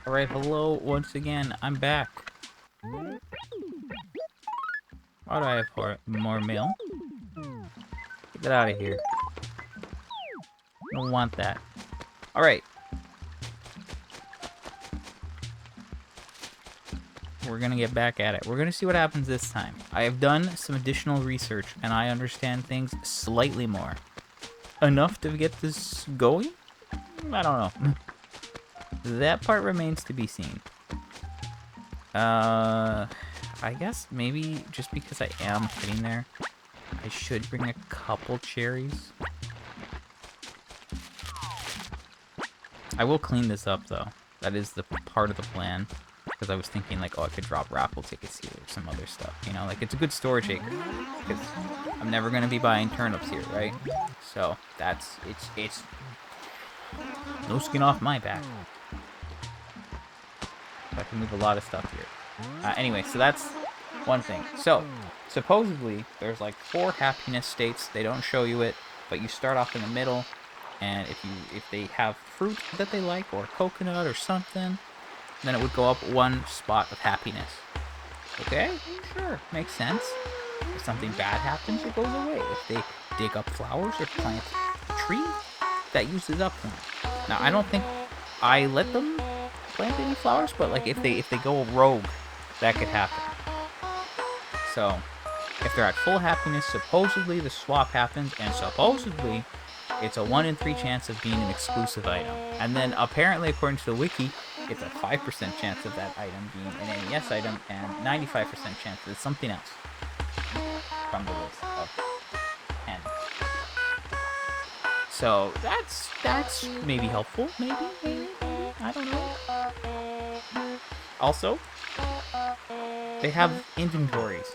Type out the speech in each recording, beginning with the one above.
Alright, hello once again. I'm back. What do I have for it? More mail? Get out of here. I don't want that. Alright. We're gonna get back at it. We're gonna see what happens this time. I have done some additional research, and I understand things slightly more. Enough to get this going? I don't know. That part remains to be seen. I guess maybe just because I am heading there, I should bring a couple cherries. I will clean this up, though. That is the part of the plan. Because I was thinking, like, oh, I could drop raffle tickets here or some other stuff. You know, like, it's a good storage acre. Because I'm never going to be buying turnips here, right? So, that's, it's no skin off my back. I can move a lot of stuff here. Anyway, so that's one thing. So, supposedly, there's like 4 happiness states. They don't show you it, but you start off in the middle. And if they have fruit that they like, or coconut or something, then it would go up 1 spot of happiness. Okay? Sure. Makes sense. If something bad happens, it goes away. If they dig up flowers or plant a tree, that uses up 1. Now, I don't think I let them plant any flowers, but like if they go rogue, that could happen. So, if they're at full happiness, supposedly the swap happens, and supposedly it's a 1 in 3 chance of being an exclusive item. And then apparently, according to the wiki, it's a 5% chance of that item being an NES item, and 95% chance that it's something else from the list of 10. So that's maybe helpful, maybe, I don't know. Also, they have inventories,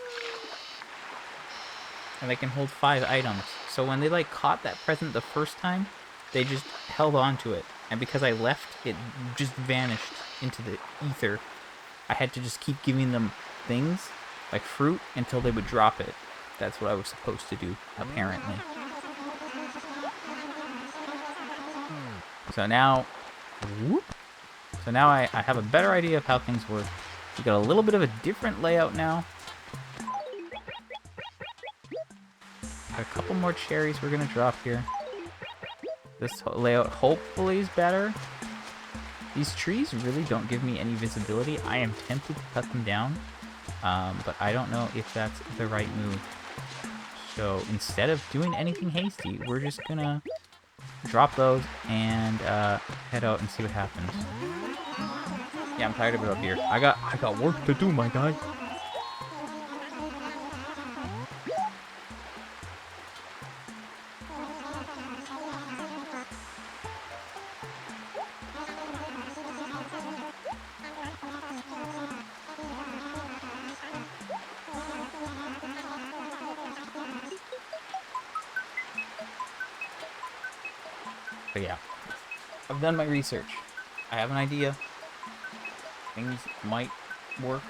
and they can hold 5 items. So when they like caught that present the first time, they just held on to it. And because I left, it just vanished into the ether. I had to just keep giving them things, like fruit, until they would drop it. That's what I was supposed to do, apparently. So now, I have a better idea of how things work. We got a little bit of a different layout now. Got a couple more cherries we're gonna drop here. This layout hopefully is better. These trees really don't give me any visibility. I am tempted to cut them down, but I don't know if that's the right move. So instead of doing anything hasty, we're just gonna drop those and head out and see what happens. Yeah, I'm tired of it up here. I got work to do, my guy. But yeah, I've done my research. I have an idea. Things might work.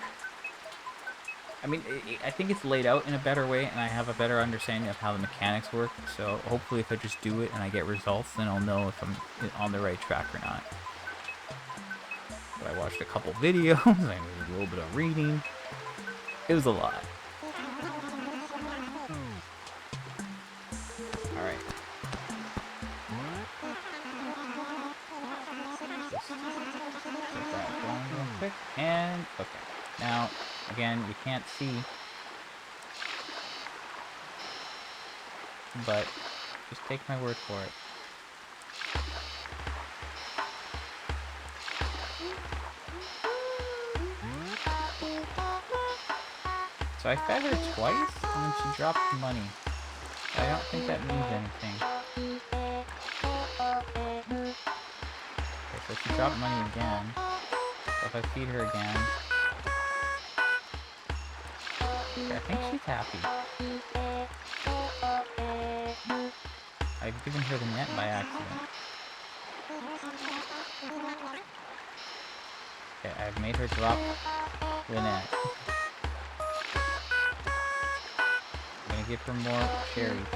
I mean, I think it's laid out in a better way, and I have a better understanding of how the mechanics work. So hopefully if I just do it and I get results, then I'll know if I'm on the right track or not. But I watched a couple videos, I did a little bit of reading. It was a lot. Alright. Quick, and okay. Now, again, you can't see, but just take my word for it. So I fed her twice, and then she dropped money. I don't think that means anything. Okay, so she dropped money again. So if I feed her again... Okay, I think she's happy. I've given her the net by accident. Okay, I've made her drop the net. I'm gonna give her more cherries.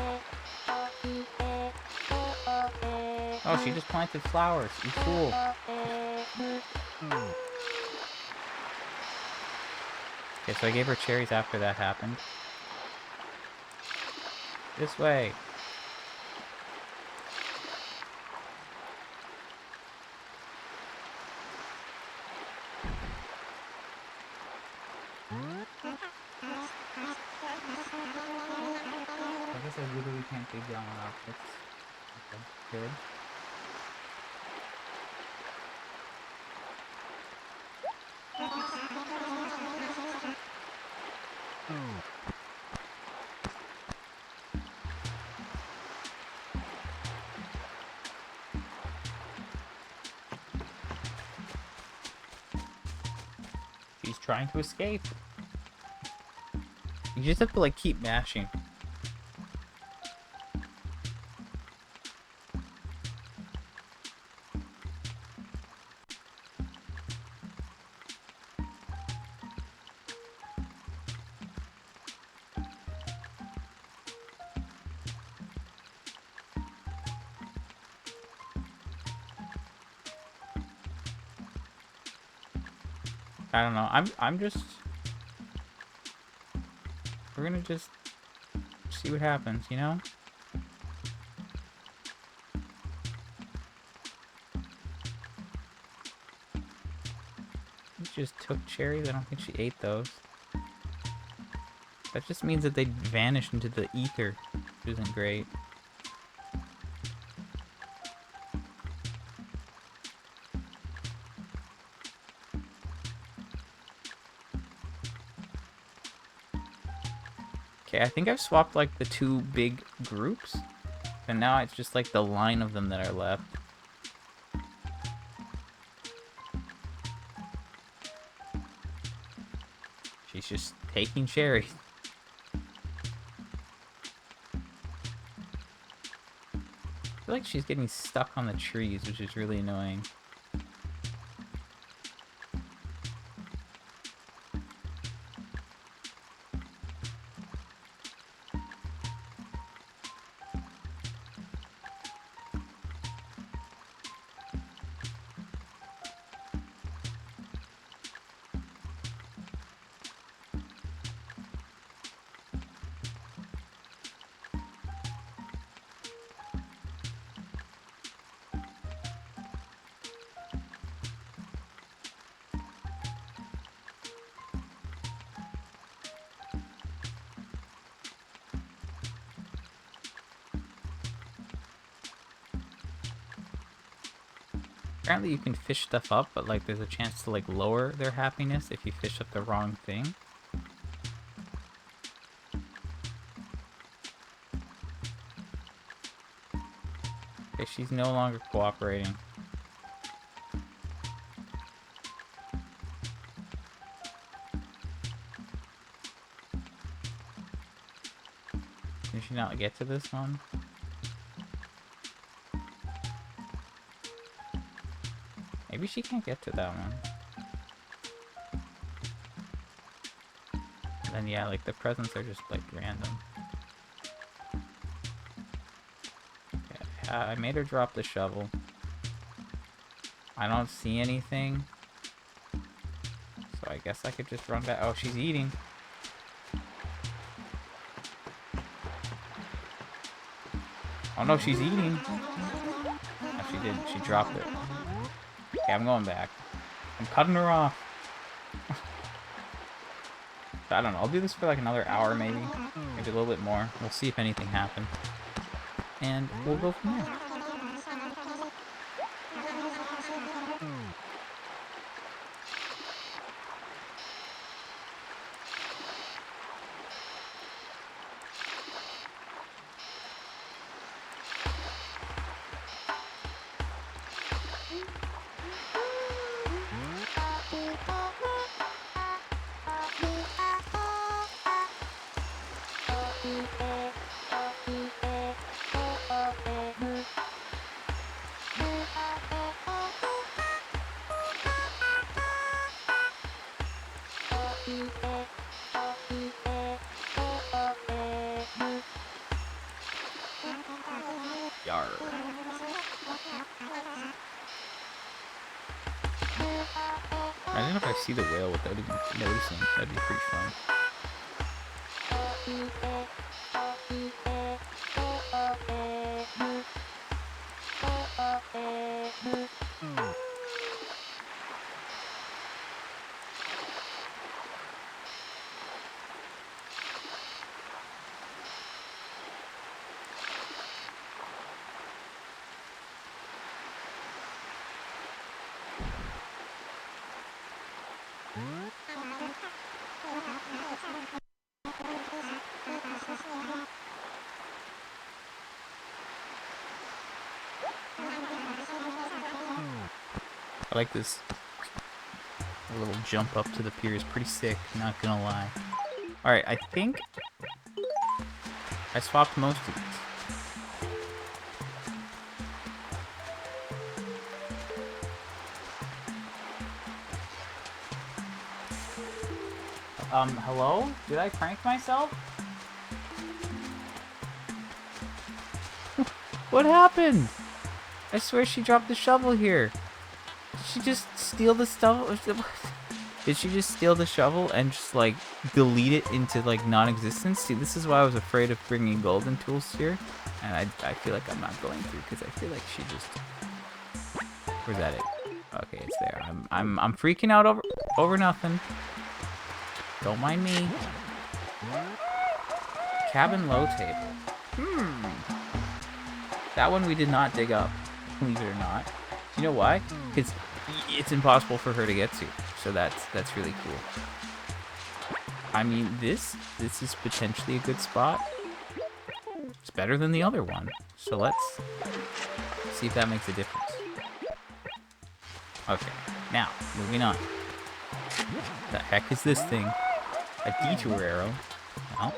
Oh, she just planted flowers. You fool. Okay, so I gave her cherries after that happened. This way. I guess I literally can't dig down on objects. Okay, good. She's trying to escape. You just have to, like, keep mashing. I don't know. I'm just... We're gonna just see what happens, you know? She just took cherries. I don't think she ate those. That just means that they vanished into the ether, which isn't great. Okay, I think I've swapped, like, the two big groups. And now it's just, like, the line of them that are left. She's just taking cherries. I feel like she's getting stuck on the trees, which is really annoying. Apparently you can fish stuff up, but, like, there's a chance to, like, lower their happiness if you fish up the wrong thing. Okay, she's no longer cooperating. Can she not get to this one? Maybe she can't get to that one. And then, yeah, like, the presents are just, like, random. Okay, I made her drop the shovel. I don't see anything. So I guess I could just run back. Oh, she's eating. Oh no, she's eating. Oh, she did. She dropped it. Okay, I'm going back. I'm cutting her off. I don't know. I'll do this for like another hour, maybe. Maybe a little bit more. We'll see if anything happens. And we'll go from there. Yar. Imagine if I see the whale without even noticing. That'd be pretty fun. I like this. A little jump up to the pier is pretty sick, not gonna lie. Alright, I think I swapped most of these. Hello? Did I prank myself? What happened? I swear she dropped the shovel here. Did she just steal the shovel? Did she just steal the shovel and just, like, delete it into, like, non-existence? See, this is why I was afraid of bringing golden tools here. And I feel like I'm not going to, because I feel like she just... Where's that it? Okay, it's there. I'm freaking out over nothing. Don't mind me. Cabin low table. That one we did not dig up, believe it or not. You know why? It's impossible for her to get to. So that's really cool. I mean, this is potentially a good spot. It's better than the other one. So let's see if that makes a difference. Okay, now, moving on. The heck is this thing? A detour arrow. Well,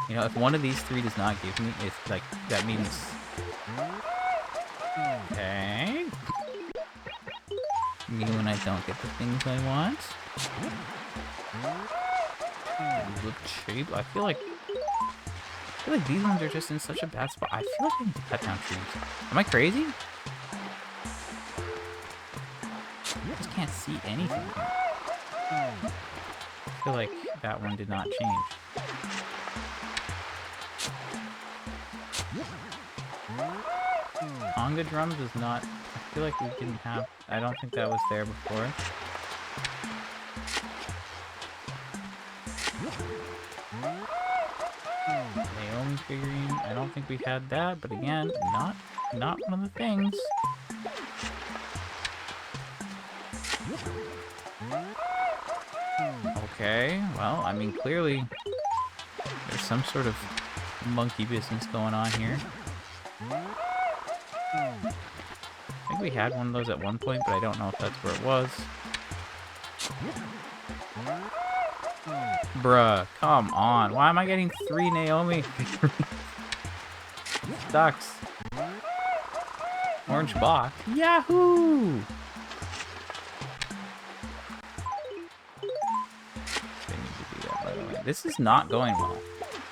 you know, if one of these three does not give me, it's like, that means... Okay. Me when I don't get the things I want. Look cheap. I feel like these ones are just in such a bad spot. I feel like I need to cut down trees. Am I crazy? I just can't see anything here. I feel like that one did not change. Conga drums is not... I feel like we didn't have... I don't think that was there before. Naomi figurine. I don't think we had that, but again, not one of the things. Okay, well, I mean, clearly there's some sort of monkey business going on here. I think we had one of those at one point, but I don't know if that's where it was. Bruh, come on. Why am I getting 3 Naomi ducks? Orange box. Yahoo! They need to do that, by the way. This is not going well.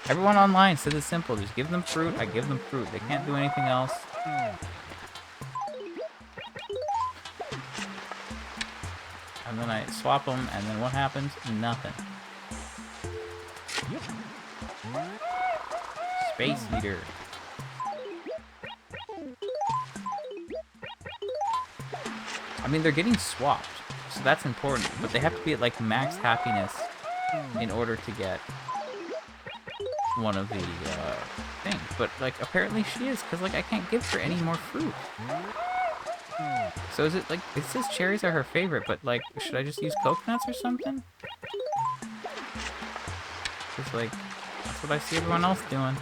Everyone online says it's simple. Just give them fruit. I give them fruit. They can't do anything else. And then I swap them, and then what happens? Nothing. Space Heater. I mean, they're getting swapped, so that's important. But they have to be at, like, max happiness in order to get one of the things. But, like, apparently she is, because, like, I can't give her any more fruit. So is it, like, it says cherries are her favorite, but, like, should I just use coconuts or something? Because, like, that's what I see everyone else doing.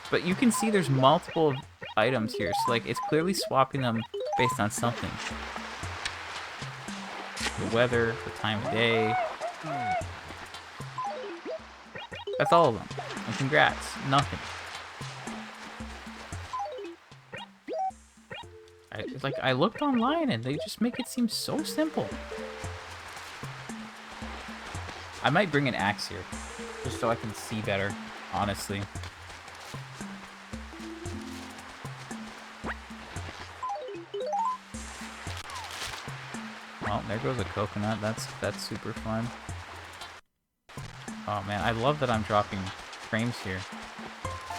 But you can see there's multiple items here, so, like, it's clearly swapping them based on something. The weather, the time of day. That's all of them. And congrats. Nothing. I looked online and they just make it seem so simple. I might bring an axe here, just so I can see better, honestly. Well, there goes a coconut. That's super fun. Oh man, I love that I'm dropping frames here.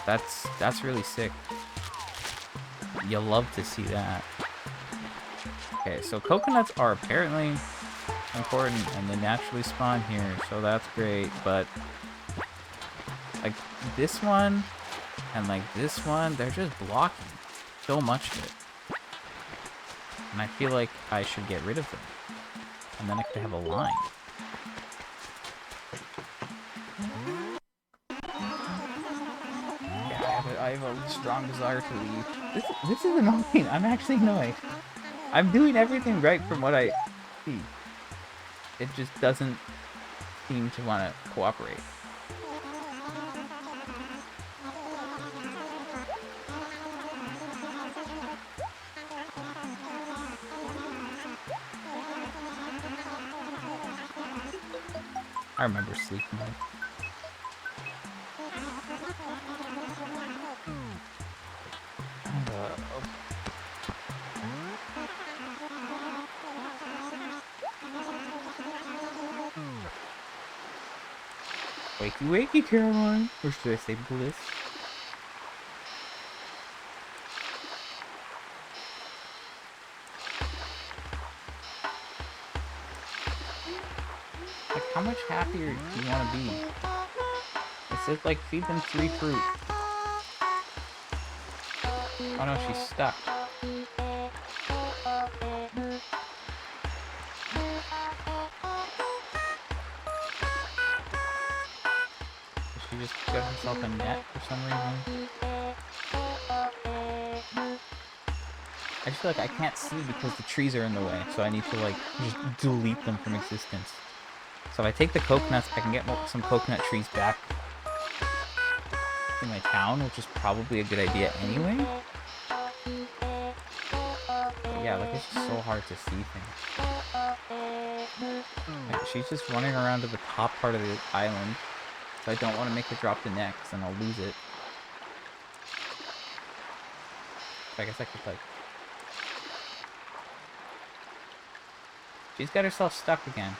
That's really sick. You'll love to see that. Okay, so coconuts are apparently important and they naturally spawn here, so that's great, but like this one and like this one, they're just blocking so much of it. And I feel like I should get rid of them. And then I could have a line. Yeah, I have a strong desire to leave. This is annoying. I'm actually annoyed. I'm doing everything right from what I see. It just doesn't seem to want to cooperate. I remember sleep mode. Wakey wakey, Caroline. Or should I say Bliss? Like, how much happier do you want to be? It says, like, feed them 3 fruit. Oh no, she's stuck. She just got herself a net for some reason. I just feel like I can't see because the trees are in the way, so I need to, like, just delete them from existence. So if I take the coconuts, I can get some coconut trees back in my town, which is probably a good idea anyway. But yeah, like, it's just so hard to see things. Like, she's just running around to the top part of the island, so I don't want to make her drop the net, because then I'll lose it. So I guess I could, like... She's got herself stuck again.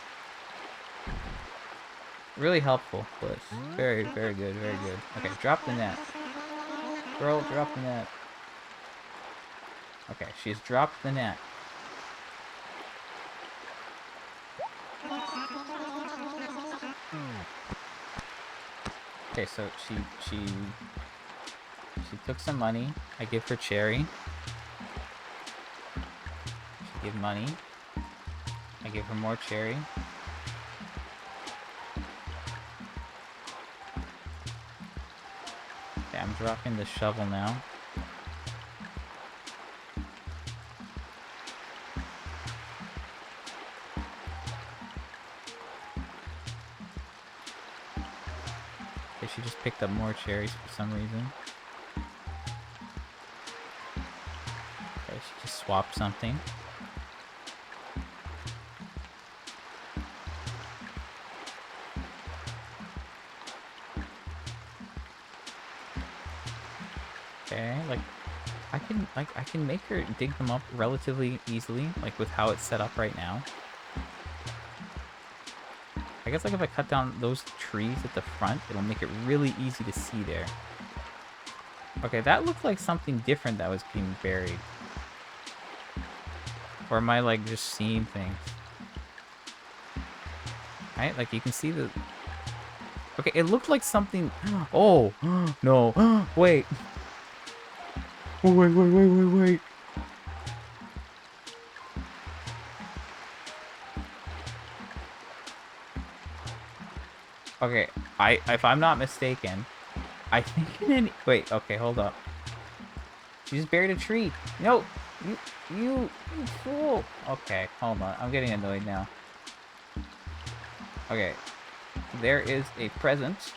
Really helpful, but very, very good, very good. Okay, drop the net. Girl, drop the net. Okay, she's dropped the net. Okay, so she took some money. I give her cherry. She gave money. I give her more cherry. Okay, I'm dropping the shovel now. Okay, she just picked up more cherries for some reason. Okay, she just swapped something. Okay, like I can make her dig them up relatively easily, like with how it's set up right now. I guess like if I cut down those trees at the front, it'll make it really easy to see there. Okay, that looked like something different that was being buried. Or am I like just seeing things? Right, like you can see the... Okay, it looked like something... Oh, no, wait. Oh, wait. Okay, if I'm not mistaken, I think wait, okay, hold up. She just buried a tree. No, you fool. Okay, hold on. I'm getting annoyed now. Okay, there is a present.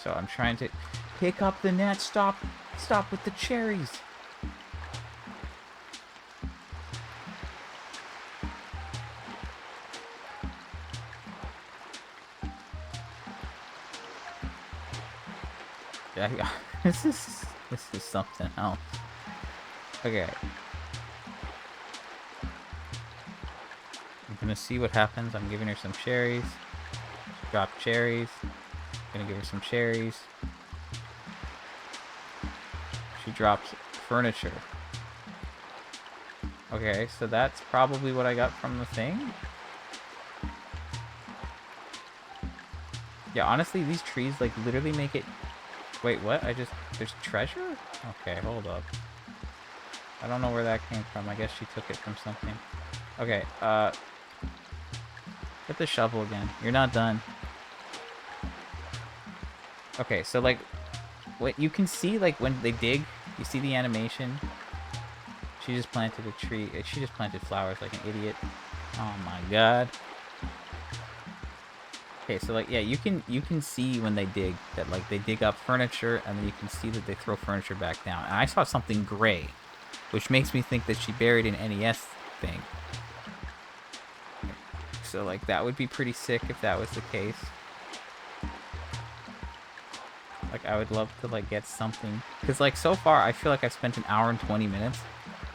So I'm trying to pick up the net. Stop with the cherries. Yeah, this is something else. Okay. I'm gonna see what happens. I'm giving her some cherries. Drop cherries. Gonna give her some cherries. She drops furniture. Okay, so that's probably what I got from the thing. Yeah, honestly, these trees, like, literally make it... Wait, what? There's treasure? Okay, hold up. I don't know where that came from. I guess she took it from something. Okay, get the shovel again. You're not done. Okay, so, like, what you can see, like, when they dig, you see the animation. She just planted a tree. She just planted flowers like an idiot. Oh my god. Okay, so like, yeah, you can see when they dig that, like, they dig up furniture, and then you can see that they throw furniture back down. And I saw something gray, which makes me think that she buried an NES thing. So like, that would be pretty sick if that was the case. Like, I would love to like get something, because like so far I feel like I've spent an hour and 20 minutes,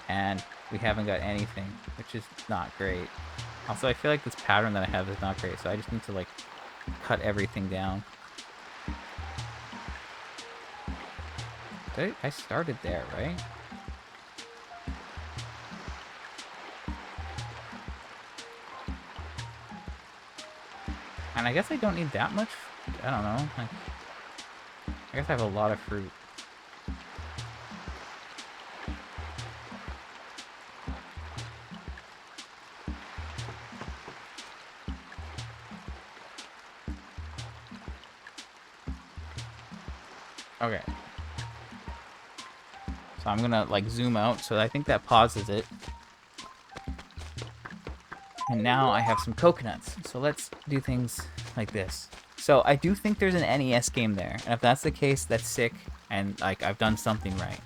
and we haven't got anything, which is not great. Also, I feel like this pattern that I have is not great, so I just need to like cut everything down. I started there, right? And I guess I don't need that much. I don't know. Like, I guess I have a lot of fruit. Okay. So I'm gonna like zoom out, so I think that pauses it. And now I have some coconuts. So let's do things like this. So I do think there's an NES game there. And if that's the case, that's sick. And like, I've done something right.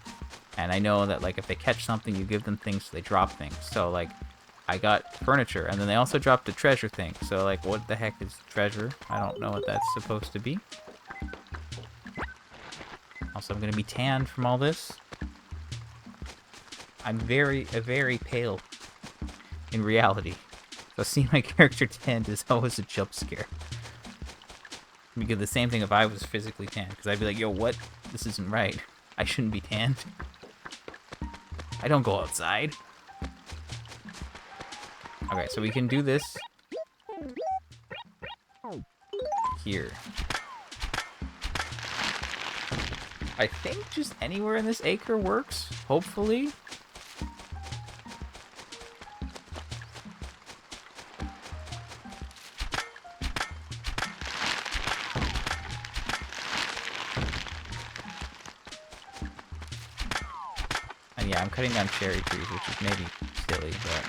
And I know that like, if they catch something, you give them things, so they drop things. So like, I got furniture, and then they also dropped a treasure thing. So like, what the heck is treasure? I don't know what that's supposed to be. Also, I'm gonna be tanned from all this. I'm very pale in reality. So seeing my character tanned is always a jump scare. Because the same thing if I was physically tanned, because I'd be like, yo, what? This isn't right. I shouldn't be tanned. I don't go outside. Okay, so we can do this here. I think just anywhere in this acre works, hopefully. And yeah, I'm cutting down cherry trees, which is maybe silly, but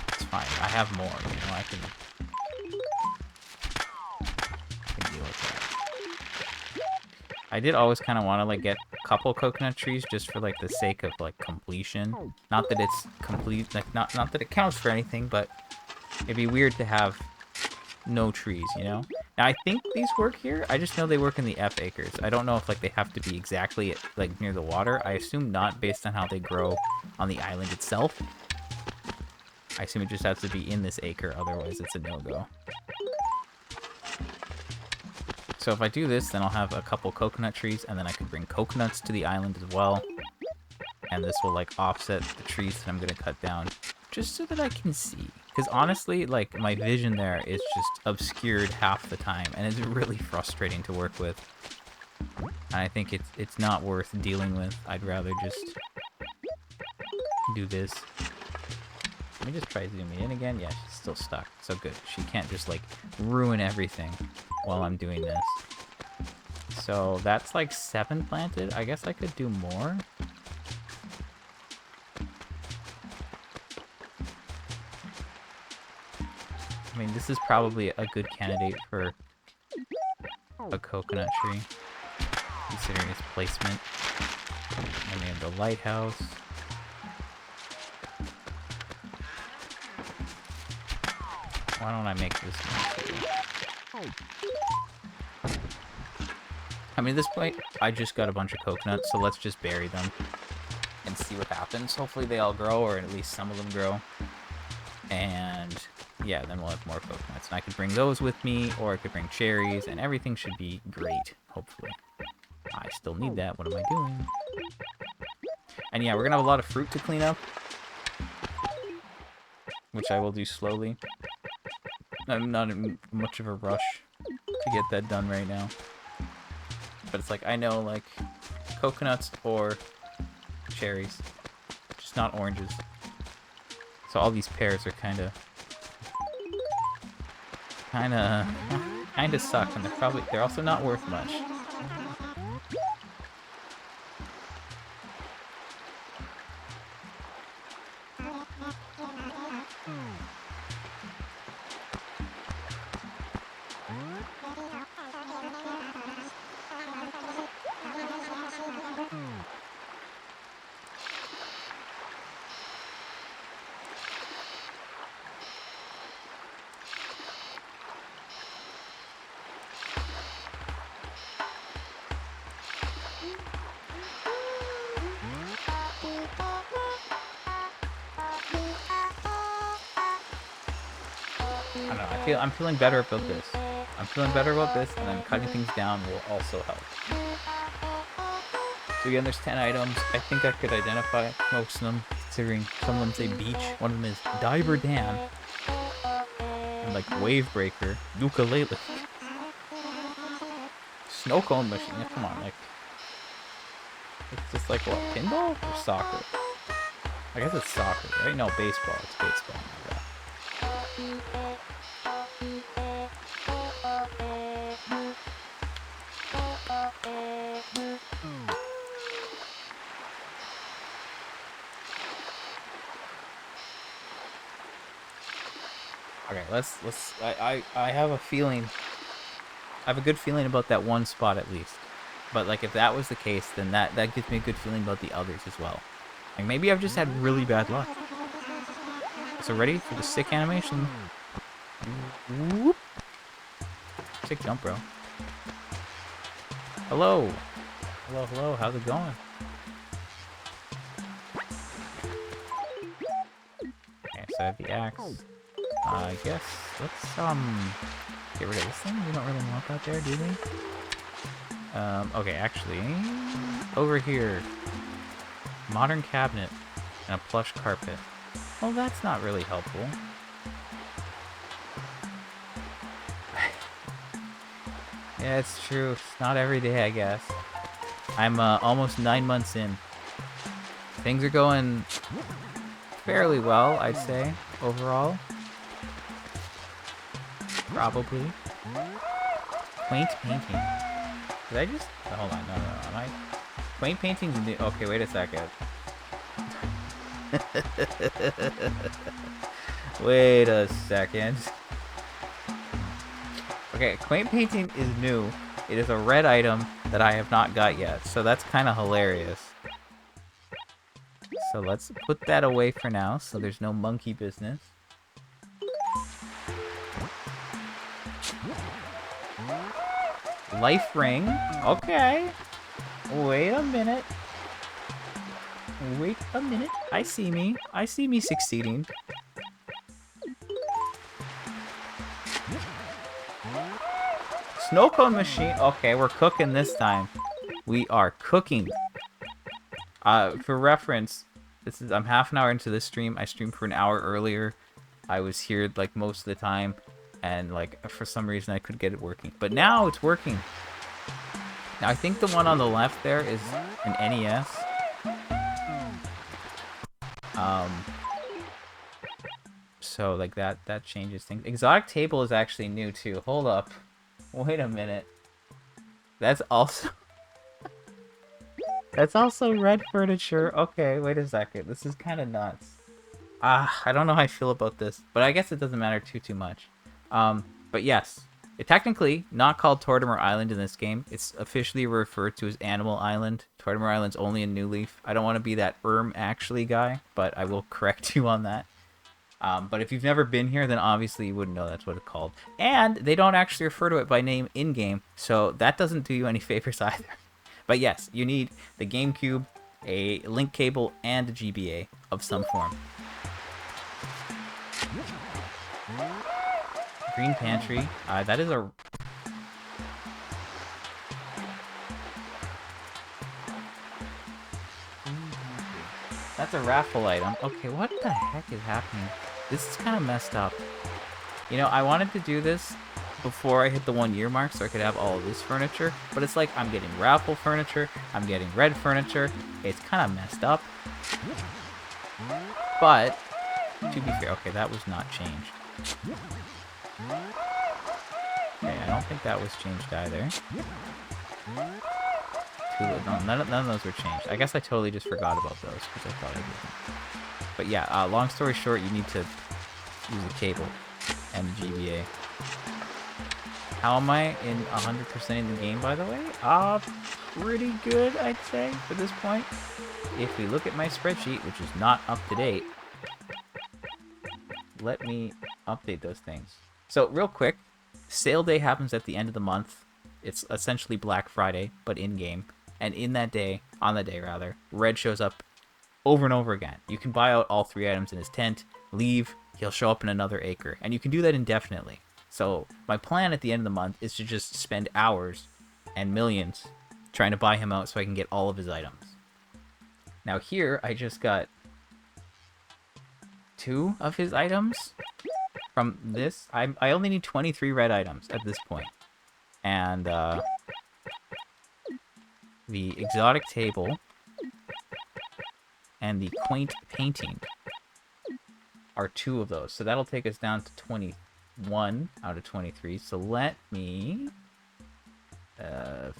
it's fine. I have more, you know, I can deal with that. I did always kind of want to like get a couple coconut trees just for like the sake of like completion. Not that it's complete, like not that it counts for anything, but it'd be weird to have no trees, you know? Now I think these work here. I just know they work in the F acres. I don't know if like they have to be exactly like near the water. I assume not, based on how they grow on the island itself. I assume it just has to be in this acre, otherwise it's a no-go. So if I do this, then I'll have a couple coconut trees, and then I could bring coconuts to the island as well. And this will, like, offset the trees that I'm going to cut down, just so that I can see. Because honestly, like, my vision there is just obscured half the time, and it's really frustrating to work with. And I think it's not worth dealing with. I'd rather just do this. Let me just try zooming in again. Yeah, she's still stuck. So good. She can't just, like, ruin everything while I'm doing this. So that's like 7 planted. I guess I could do more. I mean, this is probably a good candidate for a coconut tree, considering its placement. And we have the lighthouse. Why don't I make this one too? I mean, at this point, I just got a bunch of coconuts, so let's just bury them and see what happens. Hopefully they all grow, or at least some of them grow. And yeah, then we'll have more coconuts. And I could bring those with me, or I could bring cherries, and everything should be great, hopefully. I still need that. What am I doing? And yeah, we're going to have a lot of fruit to clean up, which I will do slowly. I'm not in much of a rush to get that done right now. But it's like, I know, like, coconuts or cherries. Just not oranges. So all these pears are kind of suck, and they're also not worth much. I don't know, I'm feeling better about this. I'm feeling better about this, and then cutting things down will also help. So again, there's 10 items. I think I could identify most of them, considering some of them say beach. One of them is Diver Dan. And like Wave Breaker, Ukulele. Snow Cone Machine, yeah, come on, like... It's just like, what, pinball or soccer? I guess it's soccer, right? No, baseball. It's baseball. Okay, I have a feeling. I have a good feeling about that one spot at least. But like, if that was the case, then that gives me a good feeling about the others as well. Like, maybe I've just had really bad luck. So ready for the sick animation? Whoop. Sick jump, bro. Hello. Hello, hello. How's it going? Okay, so I have the axe. I guess let's get rid of this thing. We don't really want that there, do we? Okay, actually, over here, modern cabinet and a plush carpet. Well, that's not really helpful. Yeah, it's true. It's not every day, I guess. I'm almost 9 months in. Things are going fairly well, I'd say, overall. Probably. Quaint painting. Did I just... Oh, hold on, no, am I... Quaint painting's new... Okay, wait a second. Wait a second. Okay, quaint painting is new. It is a red item that I have not got yet, so that's kind of hilarious. So let's put that away for now, so there's no monkey business. Life ring. Okay. Wait a minute. Wait a minute. I see me. I see me succeeding. Snow cone machine. Okay, we're cooking this time. We are cooking. For reference, I'm half an hour into this stream. I streamed for an hour earlier. I was here like most of the time, and like for some reason I couldn't get it working. But now it's working. Now I think the one on the left there is an NES. So like that changes things. Exotic table is actually new too. Hold up. Wait a minute. That's also that's also red furniture. Okay, wait a second. This is kind of nuts. I don't know how I feel about this, but I guess it doesn't matter too much. But yes, it's technically not called Tortimer Island in this game. It's officially referred to as Animal Island. Tortimer Island's only in New Leaf. I don't want to be that actually guy, but I will correct you on that. But if you've never been here, then obviously you wouldn't know that's what it's called. And they don't actually refer to it by name in-game, so that doesn't do you any favors either. But yes, you need the GameCube, a link cable, and a GBA of some form. Green Pantry. That is a... That's a raffle item. Okay, what the heck is happening? This is kind of messed up. You know, I wanted to do this before I hit the 1 year mark so I could have all of this furniture, but it's like I'm getting raffle furniture, I'm getting red furniture. It's kind of messed up. But, to be fair, okay, that was not changed. Okay, I don't think that was changed either. No, none of those were changed. I guess I totally just forgot about those because I thought I didn't. But yeah, long story short, you need to use a cable and the GBA. How am I in 100% in the game, by the way? Pretty good, I'd say, for this point. If we look at my spreadsheet, which is not up to date, let me update those things. So, real quick, sale day happens at the end of the month. It's essentially Black Friday, but in-game. And in that day, on that day rather, Red shows up over and over again. You can buy out all 3 items in his tent, leave, he'll show up in another acre. And you can do that indefinitely. So my plan at the end of the month is to just spend hours and millions trying to buy him out so I can get all of his items. Now here, I just got 2 of his items from this. I only need 23 red items at this point. And, the exotic table and the quaint painting are 2 of those. So that'll take us down to 21 out of 23. So let me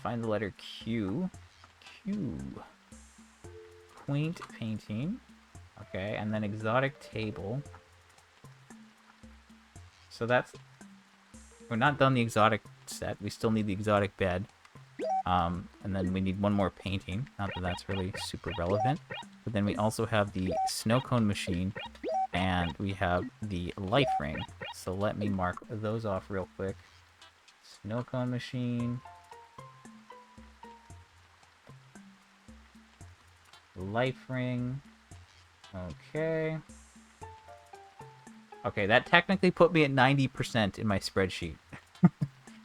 find the letter Q. Q. Quaint painting. Okay, and then exotic table. So that's... We're not done the exotic set. We still need the exotic bed. And then we need 1 more painting. Not that that's really super relevant. But then we also have the snow cone machine. And we have the life ring. So let me mark those off real quick. Snow cone machine. Life ring. Okay. Okay, that technically put me at 90% in my spreadsheet.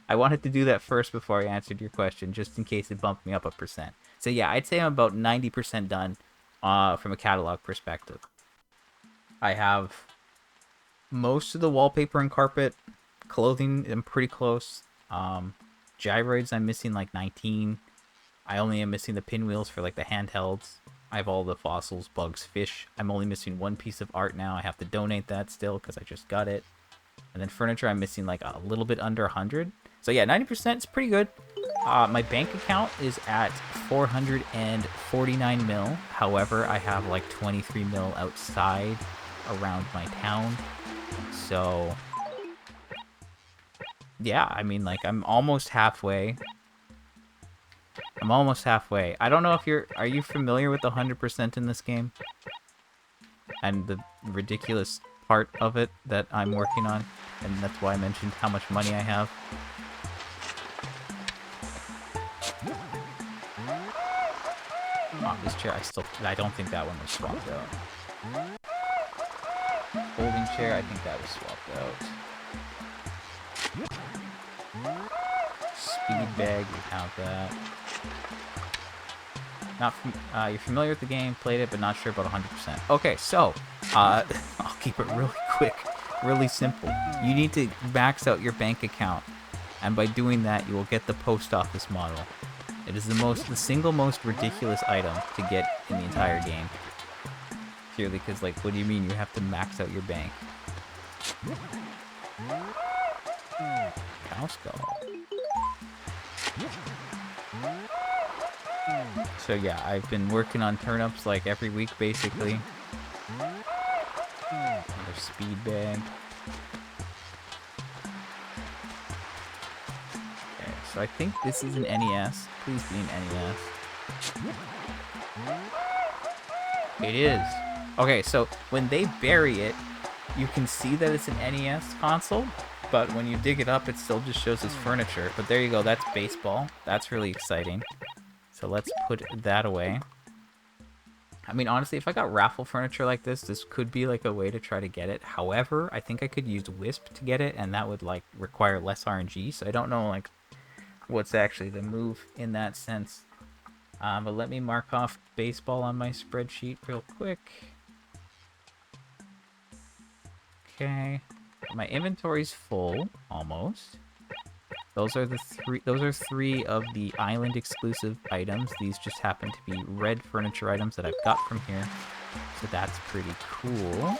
I wanted to do that first before I answered your question, just in case it bumped me up a percent. So yeah, I'd say I'm about 90% done from a catalog perspective. I have most of the wallpaper and carpet. Clothing, I'm pretty close. Gyroids, I'm missing like 19. I only am missing the pinwheels for like the handhelds. I have all the fossils, bugs, fish. I'm only missing 1 piece of art now. I have to donate that still because I just got it. And then furniture, I'm missing like a little bit under 100. So yeah, 90% is pretty good. My bank account is at 449 mil. However, I have like 23 mil outside around my town. So yeah, I mean, like, I'm almost halfway. I don't know if are you familiar with the 100% in this game? And the ridiculous part of it that I'm working on? And that's why I mentioned how much money I have. Oh, this chair, I don't think that one was swapped out. Folding chair, I think that was swapped out. Speed bag, we have that. You're familiar with the game, played it, but not sure about 100%. Okay, so, I'll keep it really quick, really simple. You need to max out your bank account, and by doing that, you will get the post office model. It is the single most ridiculous item to get in the entire game. Purely because, like, what do you mean you have to max out your bank? Cow skull. So yeah, I've been working on turnips like every week, basically. Another speed bag. Okay, so I think this is an NES. Please be an NES. It is. Okay, so when they bury it, you can see that it's an NES console, but when you dig it up, it still just shows as furniture. But there you go, that's baseball. That's really exciting. So let's put that away. I mean, honestly, if I got raffle furniture like this could be like a way to try to get it. However, I think I could use Wisp to get it, and that would like require less RNG. So I don't know like what's actually the move in that sense. But let me mark off baseball on my spreadsheet real quick. Okay, my inventory's full almost. Those are three of the island exclusive items. These just happen to be red furniture items that I've got from here. So that's pretty cool.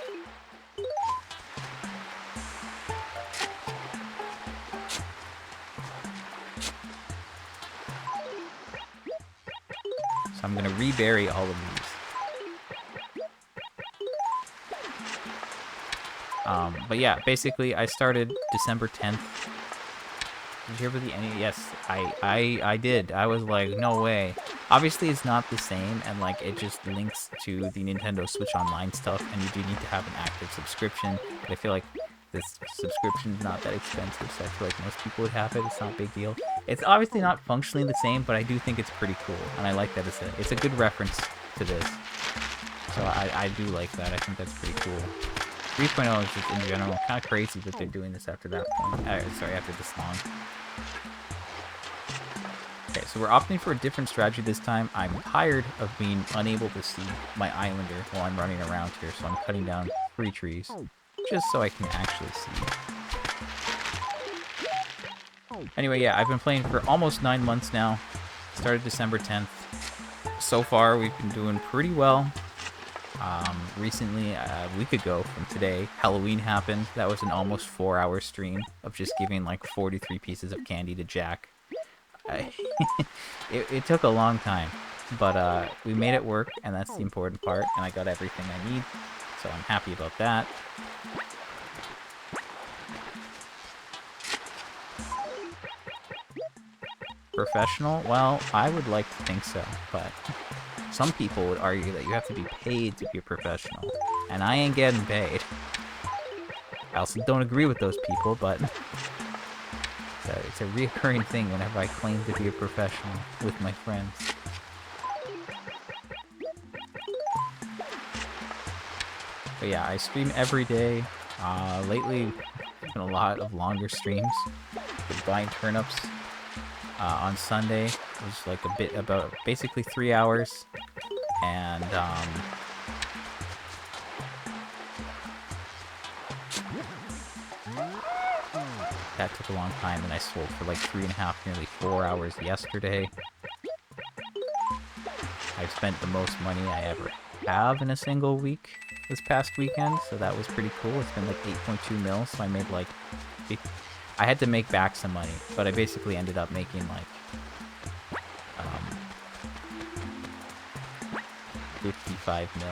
So I'm gonna rebury all of these. But yeah, basically I started December 10th. Did you hear about the NES? Yes, I did. I was like, no way. Obviously, it's not the same, and like it just links to the Nintendo Switch Online stuff, and you do need to have an active subscription. But I feel like this subscription is not that expensive, so I feel like most people would have it. It's not a big deal. It's obviously not functionally the same, but I do think it's pretty cool, and I like that it's a good reference to this. So I do like that. I think that's pretty cool. 3.0 is just in general kind of crazy that they're doing this after that point. Sorry, after this long. Okay, so we're opting for a different strategy this time. I'm tired of being unable to see my islander while I'm running around here, so I'm cutting down 3 trees just so I can actually see. Anyway, yeah, I've been playing for almost 9 months now. Started December 10th. So far, we've been doing pretty well. Recently, a week ago from today, Halloween happened. That was an almost 4-hour stream of just giving like 43 pieces of candy to Jack. It took a long time, but we made it work, and that's the important part, and I got everything I need, so I'm happy about that. Professional? Well, I would like to think so, but some people would argue that you have to be paid to be a professional, and I ain't getting paid. I also don't agree with those people, but it's a reoccurring thing whenever I claim to be a professional with my friends. But yeah, I stream every day. Lately, it's been a lot of longer streams. Been buying turnips. On Sunday, it was like about basically 3 hours, and that took a long time, and I sold for like 3.5, nearly 4 hours yesterday. I've spent the most money I ever have in a single week this past weekend, so that was pretty cool. It's been like 8.2 mil, so I made like... I had to make back some money, but I basically ended up making like 55 mil.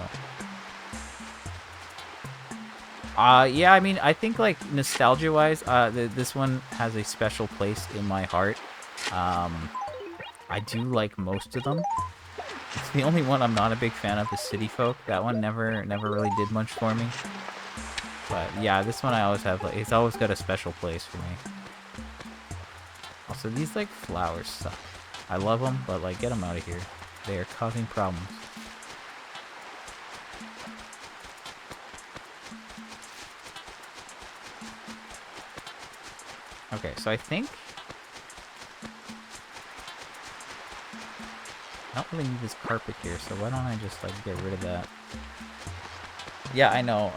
Yeah, I mean, I think like nostalgia-wise, this one has a special place in my heart. I do like most of them. It's the only one I'm not a big fan of is City Folk. That one never really did much for me. But yeah, this one I always have, like, it's always got a special place for me. Also, these, like, flowers suck. I love them, but, like, get them out of here. They are causing problems. Okay, so I think... I don't really need this carpet here, so why don't I just, like, get rid of that? Yeah, I know.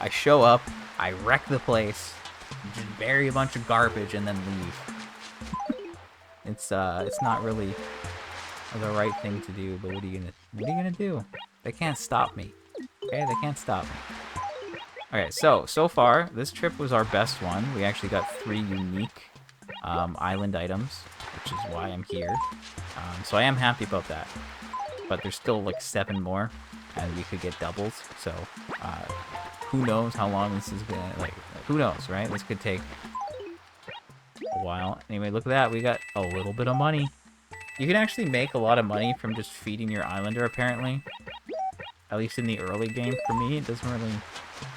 I show up, I wreck the place, just bury a bunch of garbage, and then leave. It's not really the right thing to do, but what are you gonna do? They can't stop me. Okay, they can't stop me. Okay, so far, this trip was our best one. We actually got 3 unique island items, which is why I'm here. So I am happy about that. But there's still like 7 more, and we could get doubles, so who knows how long this is gonna, like, who knows, right? This could take a while. Anyway, look at that, we got a little bit of money. You can actually make a lot of money from just feeding your islander, apparently. At least in the early game. For me, it doesn't really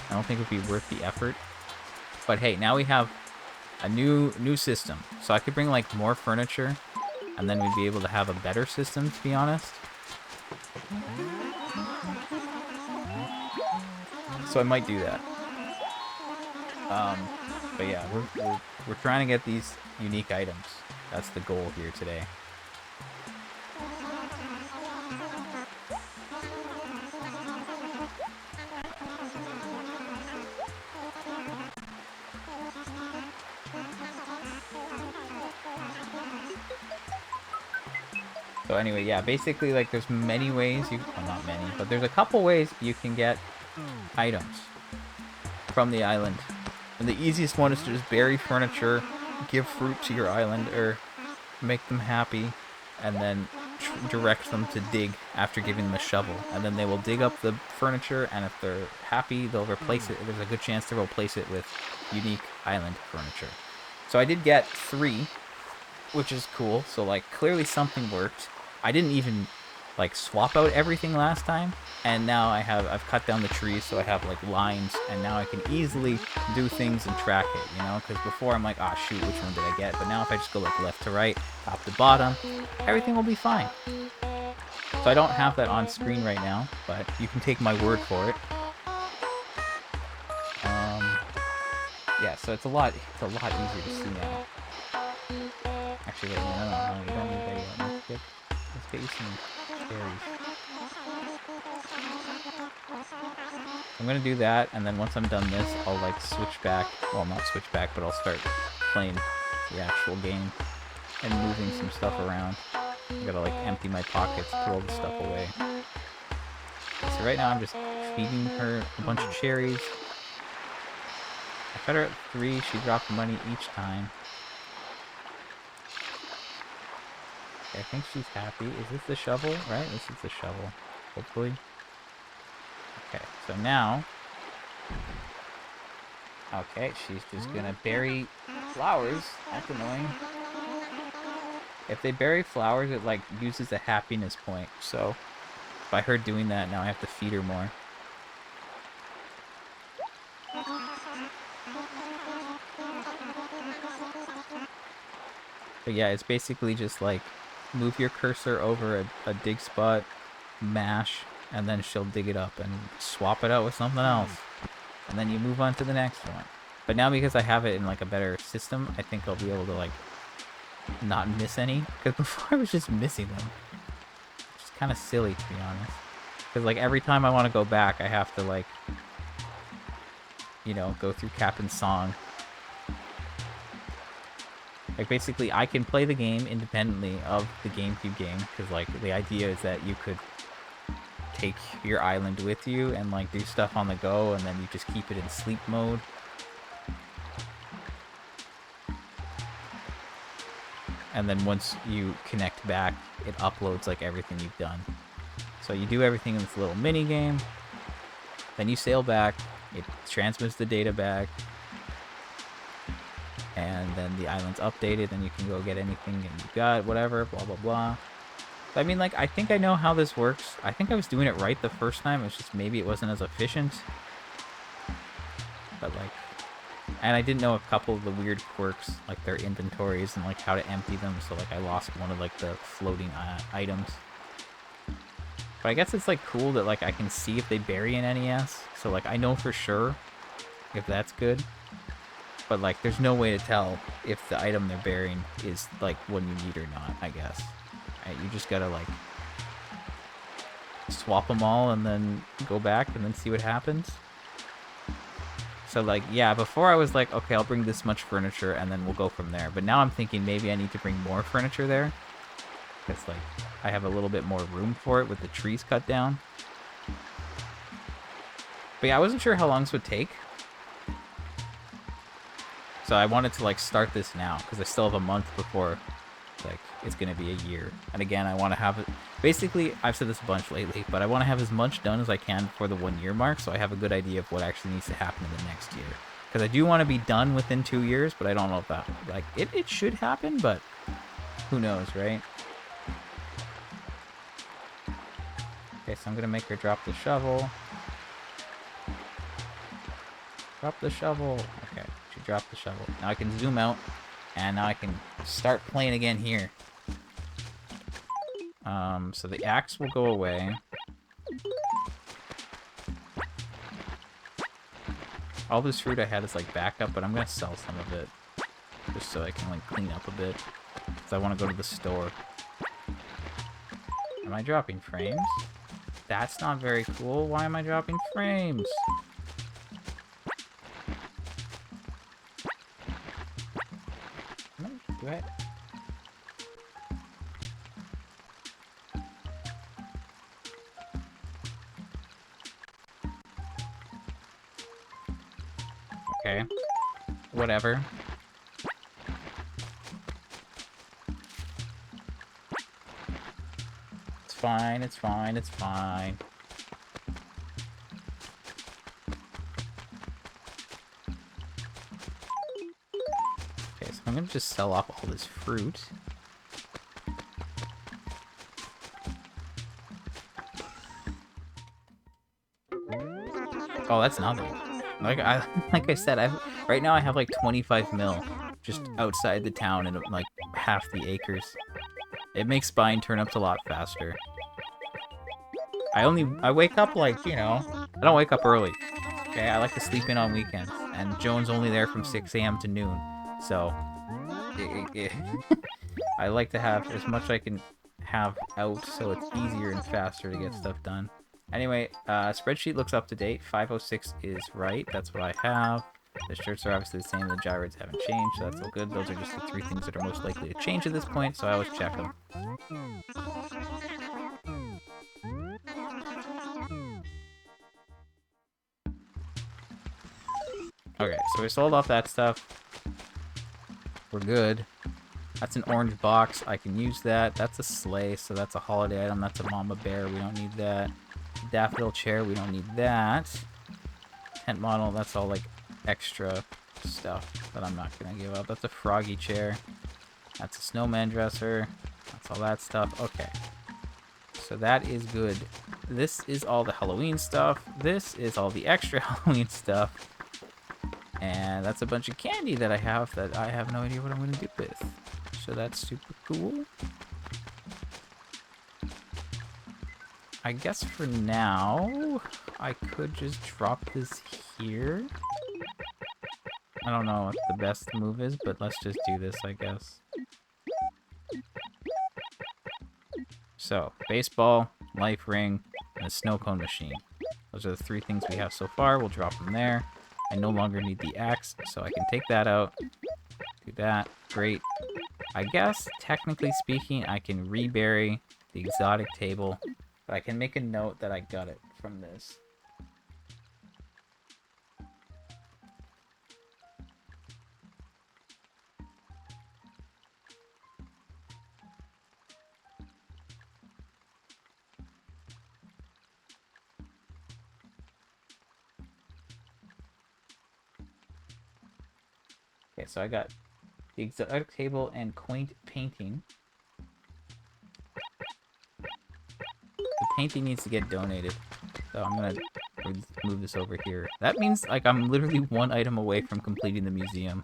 I don't think it would be worth the effort. But hey, now we have a new system. So I could bring like more furniture, and then we'd be able to have a better system, to be honest. So I might do that. But yeah, we're trying to get these unique items. That's the goal here today. So anyway, yeah, basically, like, there's many ways you... Well, not many, but there's a couple ways you can get items from the island. And the easiest one is to just bury furniture, give fruit to your islander, make them happy, and then direct them to dig after giving them a shovel. And then they will dig up the furniture, and if they're happy, they'll replace it. There's a good chance to replace it with unique island furniture. So I did get 3, which is cool. So, like, clearly something worked. I didn't even, like, swap out everything last time, and now I've cut down the trees, so I have, like, lines, and now I can easily do things and track it, you know, because before I'm like, ah, shoot, which one did I get? But now if I just go, like, left to right, top to bottom, everything will be fine. So I don't have that on screen right now, but you can take my word for it. Yeah, so it's a lot easier to see now. Actually, wait, no, you don't need that yet. Let's get you some cherries. I'm gonna do that, and then once I'm done this, I'll, like, switch back. Well, not switch back, but I'll start playing the actual game and moving some stuff around. I gotta, like, empty my pockets, put all the stuff away. So right now I'm just feeding her a bunch of cherries. I fed her at 3, she dropped money each time. Okay, I think she's happy. Is this the shovel? Right? This is the shovel. Hopefully. Okay, so now... Okay, she's just gonna bury flowers. That's annoying. If they bury flowers, it, like, uses a happiness point. So, by her doing that, now I have to feed her more. But yeah, it's basically just, like, move your cursor over a dig spot, mash, and then she'll dig it up and swap it out with something else. And then you move on to the next one. But now because I have it in, like, a better system, I think I'll be able to, like, not miss any. Because before I was just missing them. Which is kind of silly, to be honest. Because, like, every time I want to go back, I have to, like, you know, go through Captain's Song. Like, basically, I can play the game independently of the GameCube game, because, like, the idea is that you could take your island with you and, like, do stuff on the go, and then you just keep it in sleep mode. And then once you connect back, it uploads, like, everything you've done. So you do everything in this little mini game, then you sail back, it transmits the data back, and then the island's updated, and you can go get anything and you got, whatever, blah, blah, blah. I mean, like, I think I know how this works. I think I was doing it right the first time. It's just maybe it wasn't as efficient. But, like... And I didn't know a couple of the weird quirks, like their inventories and, like, how to empty them. So, like, I lost one of, like, the floating items. But I guess it's, like, cool that, like, I can see if they bury an NES. So, like, I know for sure if that's good. But, like, there's no way to tell if the item they're burying is, like, one you need or not, I guess. Right, you just gotta, like, swap them all and then go back and then see what happens. So, like, yeah, before I was like, okay, I'll bring this much furniture and then we'll go from there. But now I'm thinking maybe I need to bring more furniture there. Because, like, I have a little bit more room for it with the trees cut down. But yeah, I wasn't sure how long this would take. So I wanted to, like, start this now. Because I still have a month before, like, it's going to be a year. And again, I want to have it... Basically, I've said this a bunch lately, but I want to have as much done as I can for the 1 year mark, so I have a good idea of what actually needs to happen in the next year. Because I do want to be done within 2 years, but I don't know if that... Like, it should happen, but who knows, right? Okay, so I'm going to make her drop the shovel. Drop the shovel. Okay, she dropped the shovel. Now I can zoom out, and now I can start playing again here. So the axe will go away. All this fruit I had is like backup, but I'm gonna sell some of it. Just so I can like clean up a bit. Because I want to go to the store. Am I dropping frames? That's not very cool. Why am I dropping frames? Do I? Okay. Whatever. It's fine, it's fine, it's fine. Okay, so I'm gonna just sell off all this fruit. Oh, that's nothing. Like I said, right now I have like 25 mil just outside the town and like half the acres. It makes buying turnips a lot faster. I wake up like, you know, I don't wake up early. Okay, I like to sleep in on weekends, and Joan's only there from 6 a.m. to noon, so I like to have as much I can have out so it's easier and faster to get stuff done. Anyway, spreadsheet looks up to date. 506 is right. That's what I have. The shirts are obviously the same. The gyroids haven't changed, so that's all good. Those are just the 3 things that are most likely to change at this point, so I always check them. Okay, so we sold off that stuff. We're good. That's an orange box. I can use that. That's a sleigh, so that's a holiday item. That's a mama bear. We don't need that. Daffodil chair. We don't need that. Tent model. That's all, like, extra stuff that I'm not going to give up. That's a froggy chair. That's a snowman dresser. That's all that stuff. Okay. So that is good. This is all the Halloween stuff. This is all the extra Halloween stuff. And that's a bunch of candy that I have no idea what I'm going to do with. So that's super cool. I guess for now, I could just drop this here. I don't know what the best move is, but let's just do this, I guess. So, baseball, life ring, and a snow cone machine. Those are the 3 things we have so far. We'll drop them there. I no longer need the axe, so I can take that out. Do that. Great. I guess, technically speaking, I can rebury the exotic table, but I can make a note that I got it from this. Okay, so I got the exotic table and quaint painting. The painting needs to get donated, so I'm gonna move this over here. That means, like, I'm literally 1 item away from completing the museum.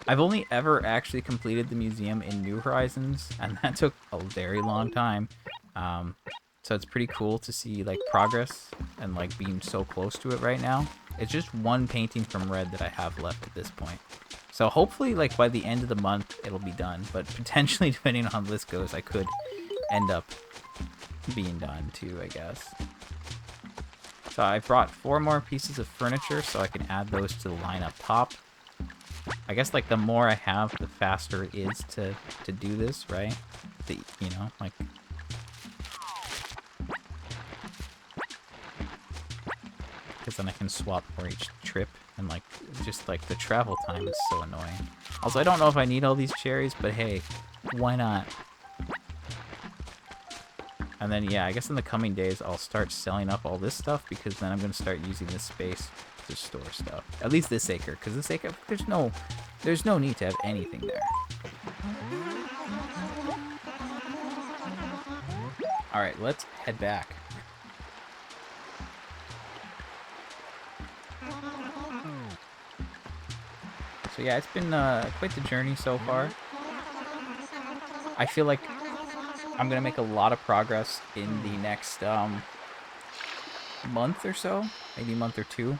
I've only ever actually completed the museum in New Horizons, and that took a very long time. So it's pretty cool to see, like, progress and, like, being so close to it right now. It's just 1 painting from Red that I have left at this point. So hopefully, like, by the end of the month, it'll be done. But potentially, depending on how this goes, I could end up being done too, I guess. So I brought 4 more pieces of furniture so I can add those to the line up top. I guess, like, the more I have, the faster it is to do this, right? You know, like... Because then I can swap for each trip. And, like, just, like, the travel time is so annoying. Also, I don't know if I need all these cherries, but hey, why not? And then, yeah, I guess in the coming days, I'll start selling up all this stuff, because then I'm going to start using this space to store stuff. At least this acre, because this acre, there's no need to have anything there. Alright, let's head back. So yeah, it's been quite the journey so far. I feel like I'm gonna make a lot of progress in the next month or so, maybe a month or two,